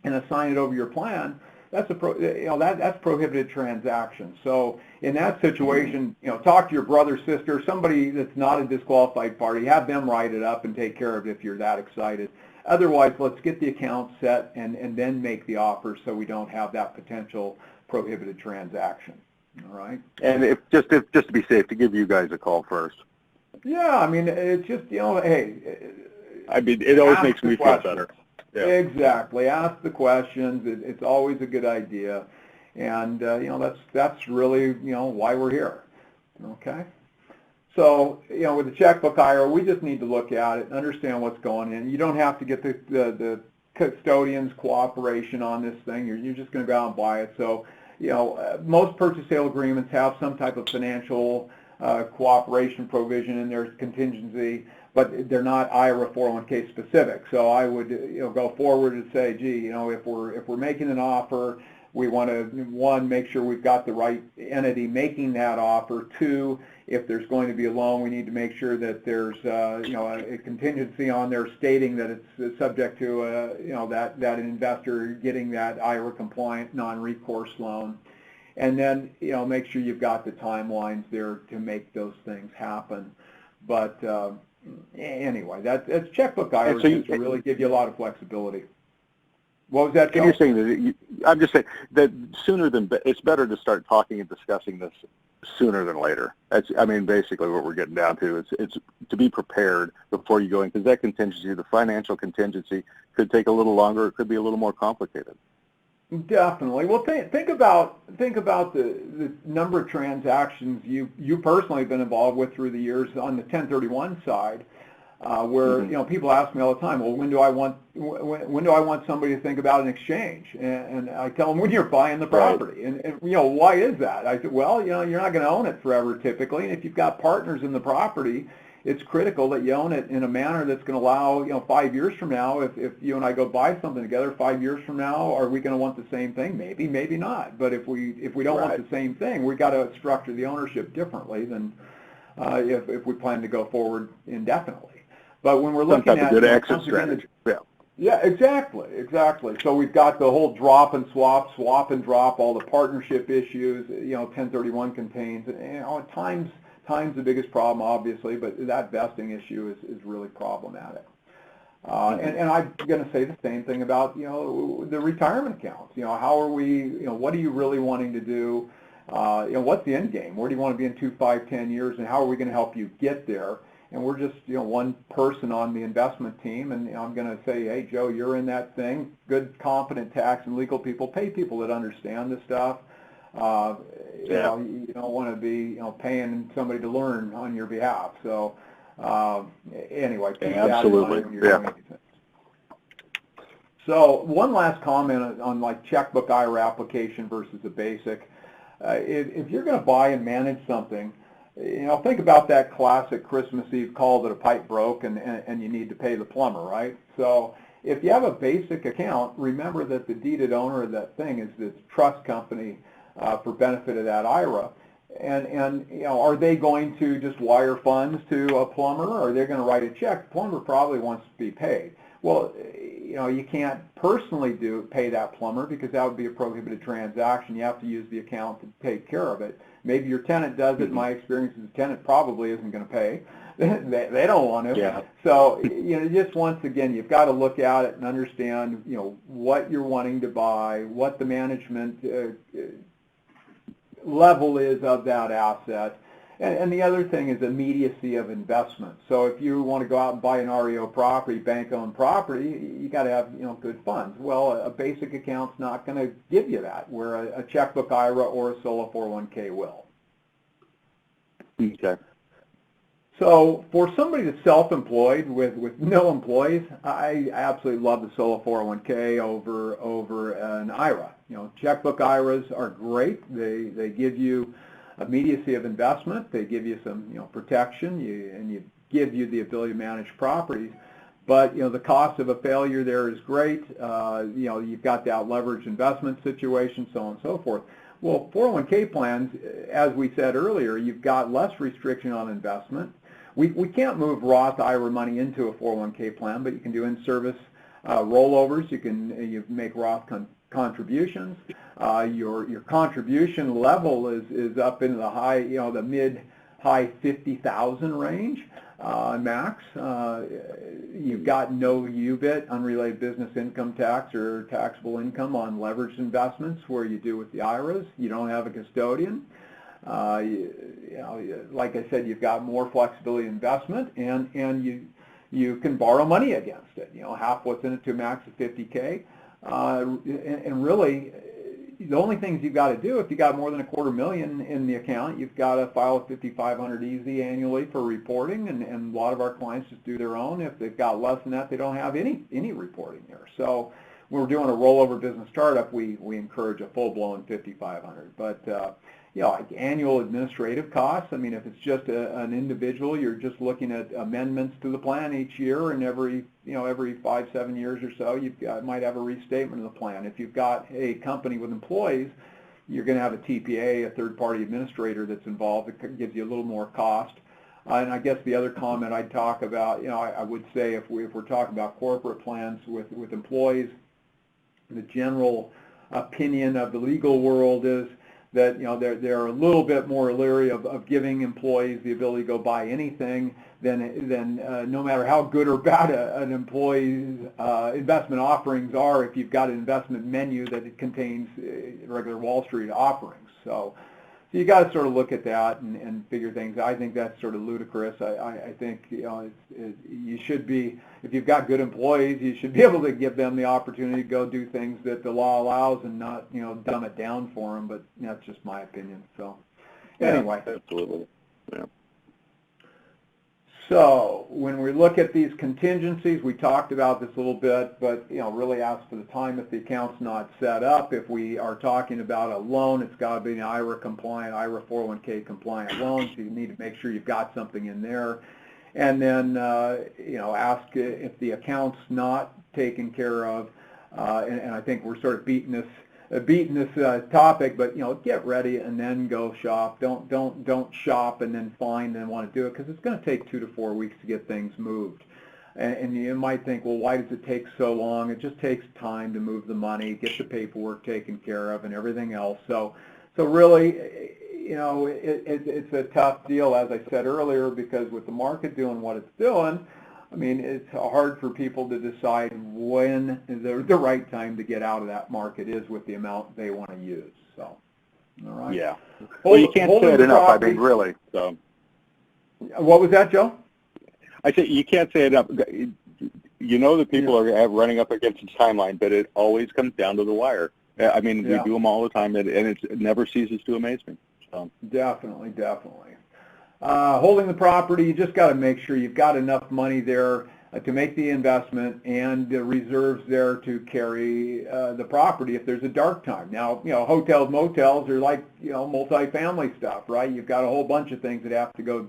and assign it over your plan, that's that's prohibited transaction. So in that situation, talk to your brother, sister, somebody that's not a disqualified party, have them write it up and take care of it if you're that excited. Otherwise, let's get the account set and then make the offer so we don't have that potential prohibited transaction. All right. And just to be safe, to give you guys a call first. Yeah, I mean, it's just, hey. I mean, it always makes me feel better. Yeah. Exactly. Ask the questions. It's always a good idea, and that's really why we're here. Okay. So with the checkbook IRA, we just need to look at it and understand what's going in. You don't have to get the custodian's cooperation on this thing. You're just going to go out and buy it. So most purchase sale agreements have some type of financial cooperation provision in their contingency, but they're not IRA 401k specific. So I would go forward and say, gee, if we're making an offer, we want to, one, make sure we've got the right entity making that offer. Two, if there's going to be a loan, we need to make sure that there's a contingency on there stating that it's subject to that an investor getting that IRA compliant non-recourse loan. And then make sure you've got the timelines there to make those things happen. But anyway, that's checkbook IRAs to really give you a lot of flexibility. What was that, Joe? And you're saying that I'm just saying that it's better to start talking and discussing this sooner than later. That's, I mean, basically what we're getting down to. It's to be prepared before you go in, because that contingency, the financial contingency, could take a little longer. It could be a little more complicated. Definitely. Well, think about the number of transactions you personally have been involved with through the years on the 1031 side, where people ask me all the time, well, when do I want somebody to think about an exchange? And I tell them, when you're buying the property. Right. And why is that? I said, well, you're not going to own it forever typically, and if you've got partners in the property, it's critical that you own it in a manner that's going to allow, 5 years from now, if you and I go buy something together, 5 years from now, are we going to want the same thing? Maybe, maybe not. But if we don't want the same thing, we've got to structure the ownership differently than if we plan to go forward indefinitely. But when we're looking at a good exit strategy. Yeah, exactly. So we've got the whole drop and swap and drop, all the partnership issues, 1031 contains, at time's the biggest problem, obviously, but that vesting issue is really problematic. And I'm going to say the same thing about, the retirement accounts. How are we, what are you really wanting to do? what's the end game? Where do you want to be in 2, 5, 10 years, and how are we going to help you get there? And we're just, one person on the investment team, and I'm going to say, hey, Joe, you're in that thing. Good, competent tax and legal people, pay people that understand this stuff. You don't want to be, paying somebody to learn on your behalf. So anyway, keep that in mind when you're doing anything. So one last comment on like checkbook IRA application versus a basic. If you're going to buy and manage something, think about that classic Christmas Eve call that a pipe broke and you need to pay the plumber, right? So if you have a basic account, remember that the deeded owner of that thing is this trust company for benefit of that IRA. And are they going to just wire funds to a plumber, or are they going to write a check? The plumber probably wants to be paid. Well, you can't personally pay that plumber because that would be a prohibited transaction. You have to use the account to take care of it. Maybe your tenant does it. My experience is the tenant probably isn't going to pay. They don't want to. Yeah. So, just once again, you've got to look at it and understand, what you're wanting to buy, what the management level is of that asset. And the other thing is immediacy of investment. So if you want to go out and buy an REO property, bank-owned property, you got to have good funds. Well, a basic account's not going to give you that, where a checkbook IRA or a solo 401k will. Okay. So for somebody that's self-employed with no employees, I absolutely love the solo 401k over an IRA. Checkbook IRAs are great. They give you immediacy of investment. They give you some protection, and give you the ability to manage properties. But the cost of a failure there is great. You've got that leveraged investment situation, so on and so forth. Well, 401k plans, as we said earlier, you've got less restriction on investment. We can't move Roth IRA money into a 401k plan, but you can do in-service rollovers. You make Roth contributions. Your contribution level is up into the high, the mid-high 50,000 range max. You've got no UBIT, unrelated business income tax, or taxable income on leveraged investments where you do with the IRAs. You don't have a custodian. Like I said, you've got more flexibility in investment, and you can borrow money against it. Half what's in it to a max of 50K. And really, the only things you've got to do, if you got more than $250,000 in the account, you've got to file a 5500 easy annually for reporting, and a lot of our clients just do their own. If they've got less than that, they don't have any reporting there. So when we're doing a rollover business startup, we encourage a full-blown 5500. But like annual administrative costs, I mean, if it's just an individual, you're just looking at amendments to the plan each year, and every 5-7 years or so, might have a restatement of the plan. If you've got a company with employees, you're going to have a TPA, a third-party administrator that's involved. It gives you a little more cost. And I guess the other comment I'd talk about, I would say if we're talking about corporate plans with employees, the general opinion of the legal world is that they're a little bit more leery of giving employees the ability to go buy anything than no matter how good or bad an employee's investment offerings are, if you've got an investment menu that it contains regular Wall Street offerings. So you got to sort of look at that and figure things. I think that's sort of ludicrous. I think you should be, if you've got good employees, you should be able to give them the opportunity to go do things that the law allows and not dumb it down for them. But that's just my opinion. So anyway, absolutely. Yeah. So when we look at these contingencies, we talked about this a little bit, but really ask for the time if the account's not set up. If we are talking about a loan, it's got to be an IRA compliant, IRA 401k compliant loan, so you need to make sure you've got something in there. And then ask if the account's not taken care of, and I think we're sort of beating this topic, but get ready and then go shop. Don't shop and then find and want to do it, because it's going to take 2 to 4 weeks to get things moved. And you might think, well, why does it take so long? It just takes time to move the money, get the paperwork taken care of, and everything else. So really, it's a tough deal, as I said earlier, because with the market doing what it's doing, I mean, it's hard for people to decide when the right time to get out of that market is with the amount they want to use. So, All right. Yeah. Well, you can't say it enough. I mean, really. So. What was that, Joe? I say you can't say it enough. You know that people are running up against the timeline, but it always comes down to the wire. I mean, we do them all the time, and it never ceases to amaze me. So. Definitely, definitely. Holding the property, you just got to make sure you've got enough money there to make the investment and the reserves there to carry the property if there's a dark time. Now, hotels, motels are like, multifamily stuff, right? You've got a whole bunch of things that have to go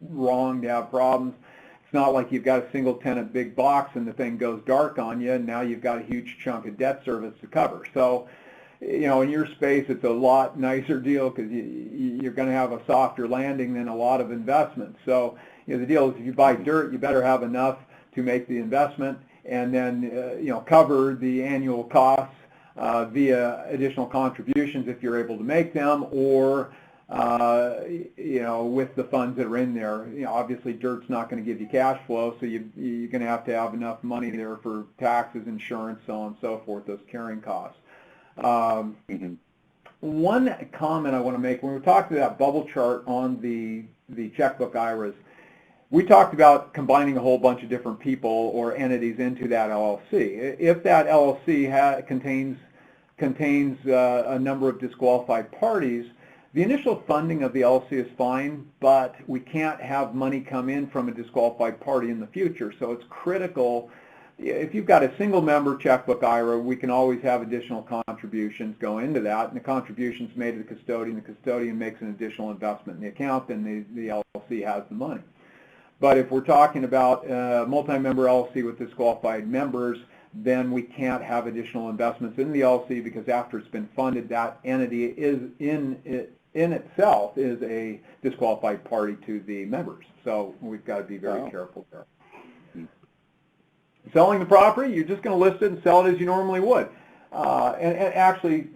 wrong to have problems. It's not like you've got a single tenant big box and the thing goes dark on you and now you've got a huge chunk of debt service to cover. So, in your space, it's a lot nicer deal because you're going to have a softer landing than a lot of investments. So, the deal is if you buy dirt, you better have enough to make the investment and then, cover the annual costs via additional contributions if you're able to make them, or, with the funds that are in there. Obviously, dirt's not going to give you cash flow, so you're going to have enough money there for taxes, insurance, so on and so forth, those carrying costs. One comment I want to make, when we were talking about that bubble chart on the checkbook IRAs, we talked about combining a whole bunch of different people or entities into that LLC. If that LLC contains a number of disqualified parties, the initial funding of the LLC is fine, but we can't have money come in from a disqualified party in the future. So it's critical. If you've got a single member checkbook IRA, we can always have additional contributions go into that, and the contributions made to the custodian makes an additional investment in the account, and the LLC has the money. But if we're talking about a multi-member LLC with disqualified members, then we can't have additional investments in the LLC because after it's been funded, that entity is in itself is a disqualified party to the members. So we've got to be very careful there. Selling the property, you're just going to list it and sell it as you normally would. And actually,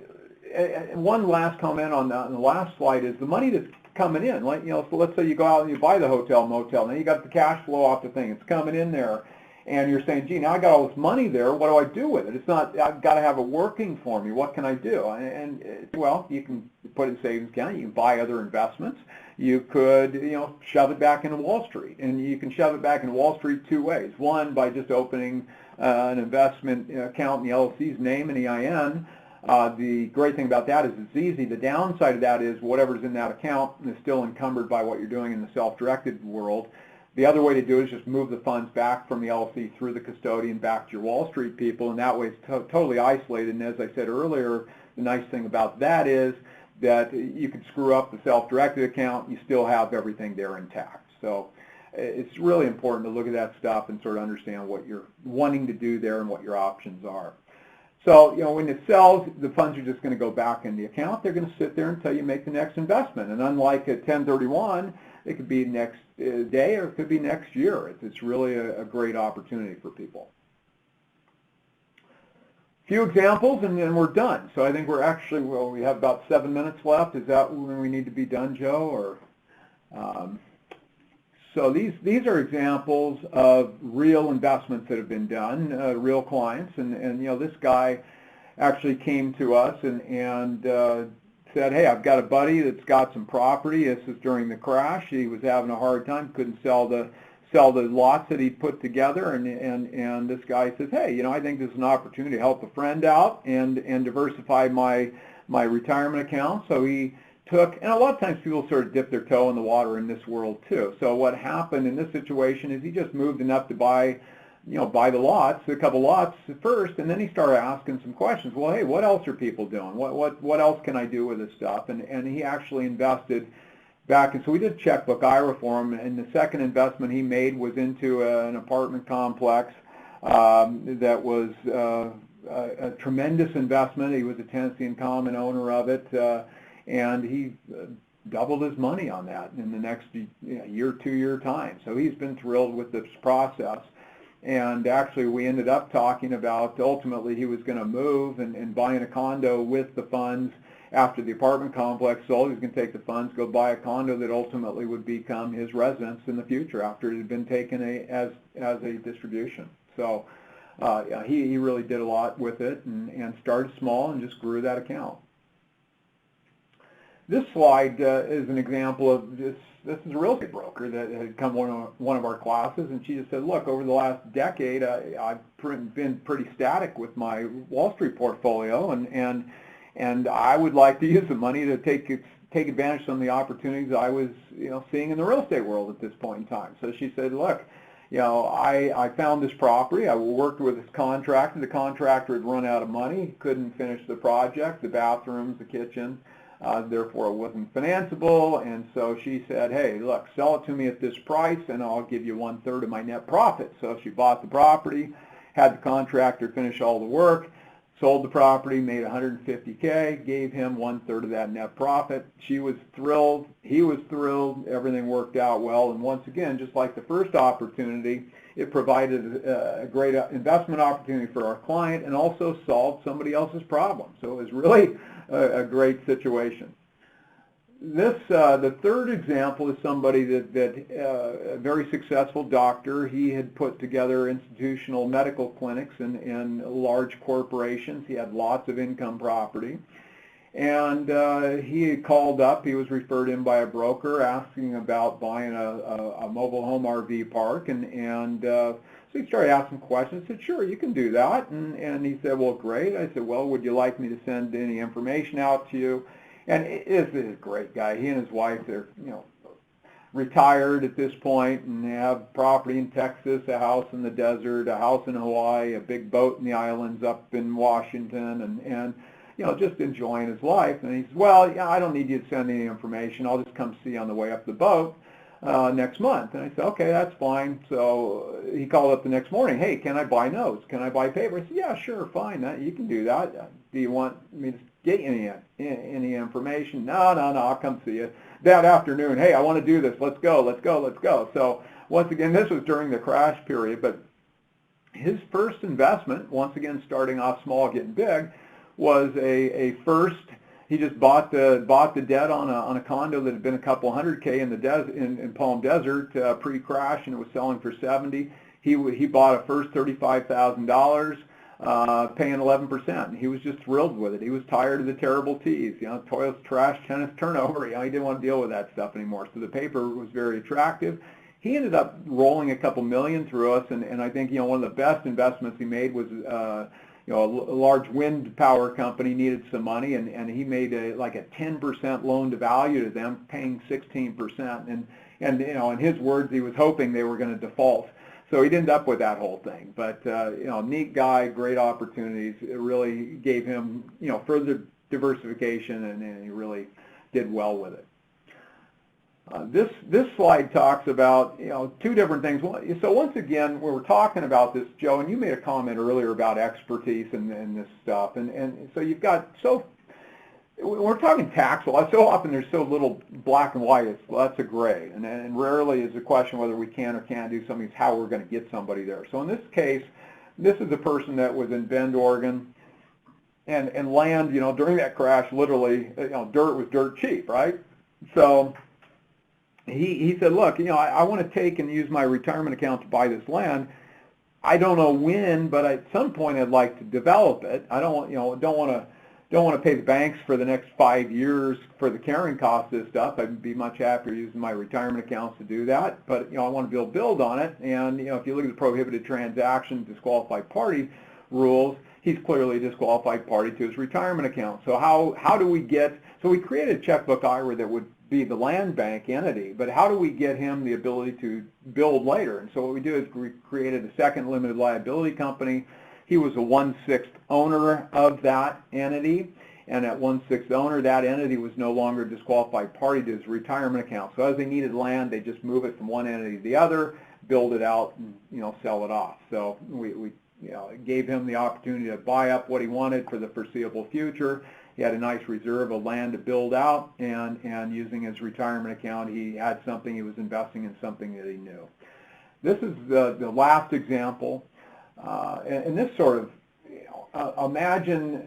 one last comment on the last slide is the money that's coming in. Like, so let's say you go out and you buy the hotel, motel, and then you got the cash flow off the thing. It's coming in there, and you're saying, gee, now I got all this money there. What do I do with it? It's not. I've got to have it working for me. What can I do? And well, you can put it in savings account. You can buy other investments. You could, shove it back into Wall Street, and you can shove it back into Wall Street two ways. One, by just opening an investment account in the LLC's name and EIN. The great thing about that is it's easy. The downside of that is whatever's in that account is still encumbered by what you're doing in the self-directed world. The other way to do it is just move the funds back from the LLC through the custodian back to your Wall Street people, and that way it's totally isolated. And as I said earlier, the nice thing about that is that you could screw up the self-directed account, you still have everything there intact. So it's really important to look at that stuff and sort of understand what you're wanting to do there and what your options are. So, when it sells, the funds are just going to go back in the account. They're going to sit there until you make the next investment. And unlike a 1031, it could be next day or it could be next year. It's really a great opportunity for people. Few examples and then we're done. So I think we're actually, we have about 7 minutes left. Is that when we need to be done, Joe? Or so these are examples of real investments that have been done, real clients. And this guy actually came to us and said, hey, I've got a buddy that's got some property. This is during the crash. He was having a hard time, couldn't sell the lots that he put together, and this guy says, hey, I think this is an opportunity to help a friend out and diversify my retirement account. So he took, and a lot of times people sort of dip their toe in the water in this world too. So what happened in this situation is he just moved enough to buy the lots, a couple lots first, and then he started asking some questions. Well, hey, what else are people doing? What else can I do with this stuff? And he actually invested back, and so we did checkbook IRA for him, and the second investment he made was into an apartment complex that was a tremendous investment. He was a tenancy in common owner of it, and he doubled his money on that in the next year, 2 year time. So he's been thrilled with this process. And actually we ended up talking about ultimately he was going to move and buying a condo with the funds after the apartment complex sold. He was going to take the funds, go buy a condo that ultimately would become his residence in the future after it had been taken as a distribution. So he really did a lot with it and started small and just grew that account. This slide is an example of this. This is a real estate broker that had come one of our classes, and she just said, look, over the last decade, I've been pretty static with my Wall Street portfolio, and I would like to use the money to take advantage of some of the opportunities I was seeing in the real estate world at this point in time. So she said, look, I found this property. I worked with this contractor. The contractor had run out of money, couldn't finish the project, the bathrooms, the kitchen. Therefore, it wasn't financeable, and so she said, hey, look, sell it to me at this price, and I'll give you 1/3 of my net profit. So she bought the property, had the contractor finish all the work, sold the property, made $150K, gave him 1/3 of that net profit. She was thrilled. He was thrilled. Everything worked out well, and once again, just like the first opportunity, it provided a great investment opportunity for our client and also solved somebody else's problem. So it was really a great situation. The third example is somebody that a very successful doctor. He had put together institutional medical clinics in large corporations. He had lots of income property. And he had called up, he was referred in by a broker asking about buying a mobile home RV park, and so he started asking questions. I said, sure, you can do that, and he said, well, great. I said, well, would you like me to send any information out to you? And this is a great guy. He and his wife, they're retired at this point, and they have property in Texas, a house in the desert, a house in Hawaii, a big boat in the islands up in Washington, and just enjoying his life. And he says, well, I don't need you to send any information. I'll just come see you on the way up the boat next month. And I said, okay, that's fine. So he called up the next morning. Hey, can I buy notes? Can I buy paper? I said, yeah, sure, fine. You can do that. Do you want me to get you any information? No, I'll come see you. That afternoon, hey, I want to do this. Let's go. So once again, this was during the crash period, but his first investment, once again starting off small, getting big, was a first. He just bought the debt on a condo that had been a couple $100K in Palm Desert pre-crash, and it was selling for $70. He bought a first $35,000, paying 11%. He was just thrilled with it. He was tired of the terrible T's, toilets, trash, tennis, turnover. He didn't want to deal with that stuff anymore. So the paper was very attractive. He ended up rolling a couple million through us, and I think one of the best investments he made was a large wind power company needed some money, and he made like a 10% loan to value to them, paying 16%. And in his words, he was hoping they were going to default. So he'd end up with that whole thing. But neat guy, great opportunities. It really gave him further diversification, and he really did well with it. This slide talks about two different things. So once again, when we're talking about this, Joe, and you made a comment earlier about expertise and this stuff, and so you've got when we're talking tax law, so often there's so little black and white. It's lots of gray, and rarely is the question whether we can or can't do something. It's how we're going to get somebody there. So in this case, this is a person that was in Bend, Oregon, and land. During that crash, literally, dirt was dirt cheap, right? So he said, look, I want to take and use my retirement account to buy this land. I don't know when, but at some point I'd like to develop it. I don't want to pay the banks for the next 5 years for the carrying cost of this stuff. I'd be much happier using my retirement accounts to do that. But I want to build on it. And if you look at the prohibited transaction, disqualified party rules, he's clearly a disqualified party to his retirement account. So how do we get? So we created a checkbook IRA that would be the land bank entity, but how do we get him the ability to build later? And so what we do is we created a second limited liability company. He was a 1/6 owner of that entity, and at 1/6 owner, that entity was no longer a disqualified party to his retirement account. So as they needed land, they just move it from one entity to the other, build it out, and sell it off. So we gave him the opportunity to buy up what he wanted for the foreseeable future. He had a nice reserve of land to build out, and using his retirement account, he had something. He was investing in something that he knew. This is the last example, and this sort of imagine,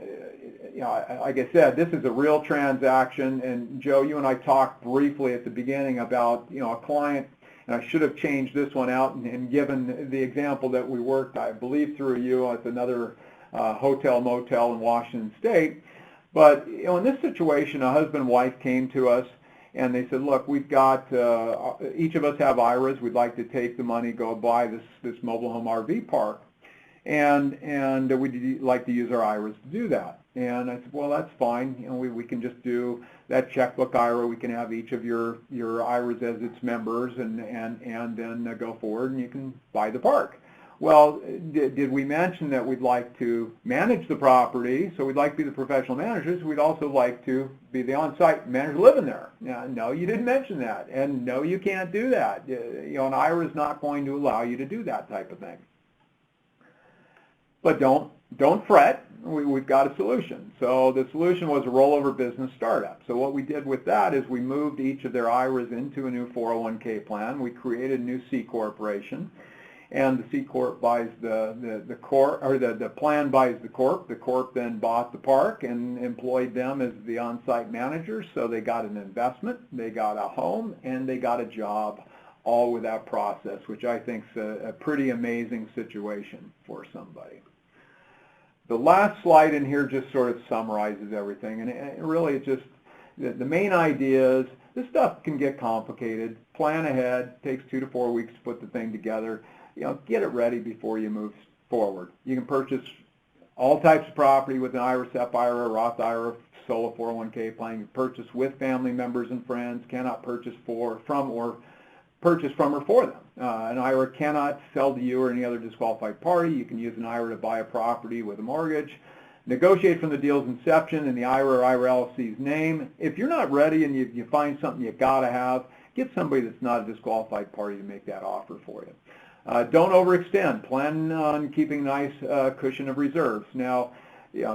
like I said, this is a real transaction. And Joe, you and I talked briefly at the beginning about a client, and I should have changed this one out and given the example that we worked, I believe, through you at another hotel motel in Washington State. But in this situation, a husband and wife came to us and they said, look, we've got, each of us have IRAs. We'd like to take the money, go buy this mobile home RV park. And we'd like to use our IRAs to do that. And I said, well, that's fine. We can just do that checkbook IRA. We can have each of your IRAs as its members and then go forward and you can buy the park. Well, did we mention that we'd like to manage the property? So we'd like to be the professional managers. We'd also like to be the on-site manager living there. No, you didn't mention that. And no, you can't do that. An IRA is not going to allow you to do that type of thing. But don't fret. We've got a solution. So the solution was a rollover business startup. So what we did with that is we moved each of their IRAs into a new 401k plan. We created a new C corporation. And the C Corp buys the corp, or the plan buys the corp. The corp then bought the park and employed them as the on-site managers. So they got an investment, they got a home, and they got a job, all with that process, which I think is a pretty amazing situation for somebody. The last slide in here just sort of summarizes everything, and really it just, the main idea is this stuff can get complicated. Plan ahead, takes 2 to 4 weeks to put the thing together. Get it ready before you move forward. You can purchase all types of property with an IRA, SEP IRA, Roth IRA, solo 401k plan. You can purchase with family members and friends, cannot purchase from or for them. An IRA cannot sell to you or any other disqualified party. You can use an IRA to buy a property with a mortgage. Negotiate from the deal's inception in the IRA or IRA LLC's name. If you're not ready and you find something you gotta have, get somebody that's not a disqualified party to make that offer for you. Don't overextend. Plan on keeping a nice cushion of reserves. Now,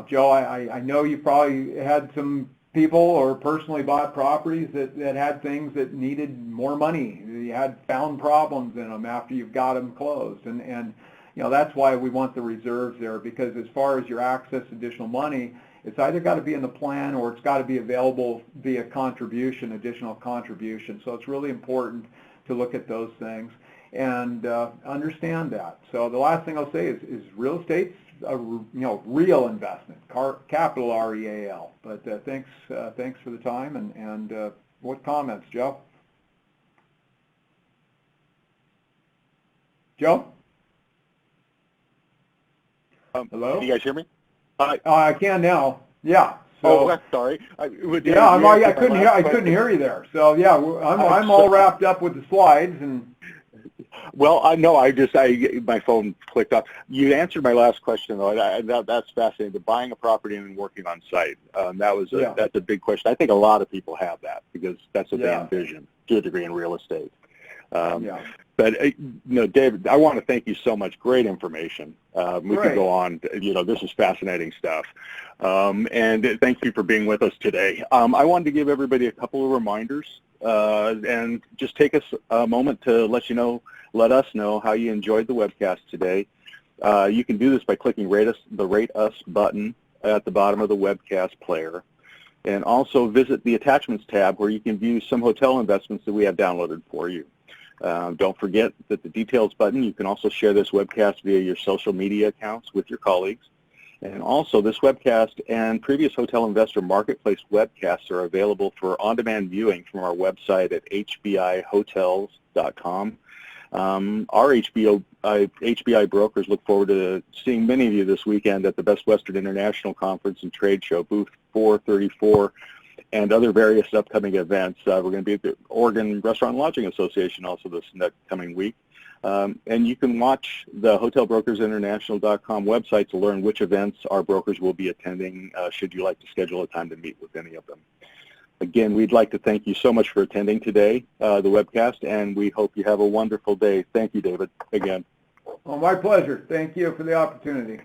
Joe, I know you probably had some people or personally bought properties that had things that needed more money. You had found problems in them after you've got them closed. And that's why we want the reserves there, because as far as your access to additional money, it's either got to be in the plan or it's got to be available via contribution, additional contribution. So it's really important to look at those things and understand that. So the last thing I'll say is real estate's a real investment, capital REAL. But thanks for the time and what comments, Joe? Joe? Hello? Can you guys hear me? I can now. Yeah. So, I'm sorry. I couldn't hear you there. So yeah, I'm all wrapped up with the slides and. Well, I know. My phone clicked off. You answered my last question though. That's fascinating. The buying a property and working on site. That's a big question. I think a lot of people have that because that's what they envision to a degree in real estate. But David, I want to thank you so much. Great information. We could go on. This is fascinating stuff. And thank you for being with us today. I wanted to give everybody a couple of reminders and just take us a moment to let us know how you enjoyed the webcast today. You can do this by clicking the Rate Us button at the bottom of the webcast player. And also visit the Attachments tab where you can view some hotel investments that we have downloaded for you. Don't forget that the Details button, you can also share this webcast via your social media accounts with your colleagues. And also this webcast and previous Hotel Investor Marketplace webcasts are available for on-demand viewing from our website at hbihotels.com. Our HBI brokers look forward to seeing many of you this weekend at the Best Western International Conference and Trade Show, booth 434, and other various upcoming events. We're going to be at the Oregon Restaurant and Lodging Association also this coming week. And you can watch the hotelbrokersinternational.com website to learn which events our brokers will be attending should you like to schedule a time to meet with any of them. Again, we'd like to thank you so much for attending today, the webcast, and we hope you have a wonderful day. Thank you, David, again. Well, my pleasure. Thank you for the opportunity.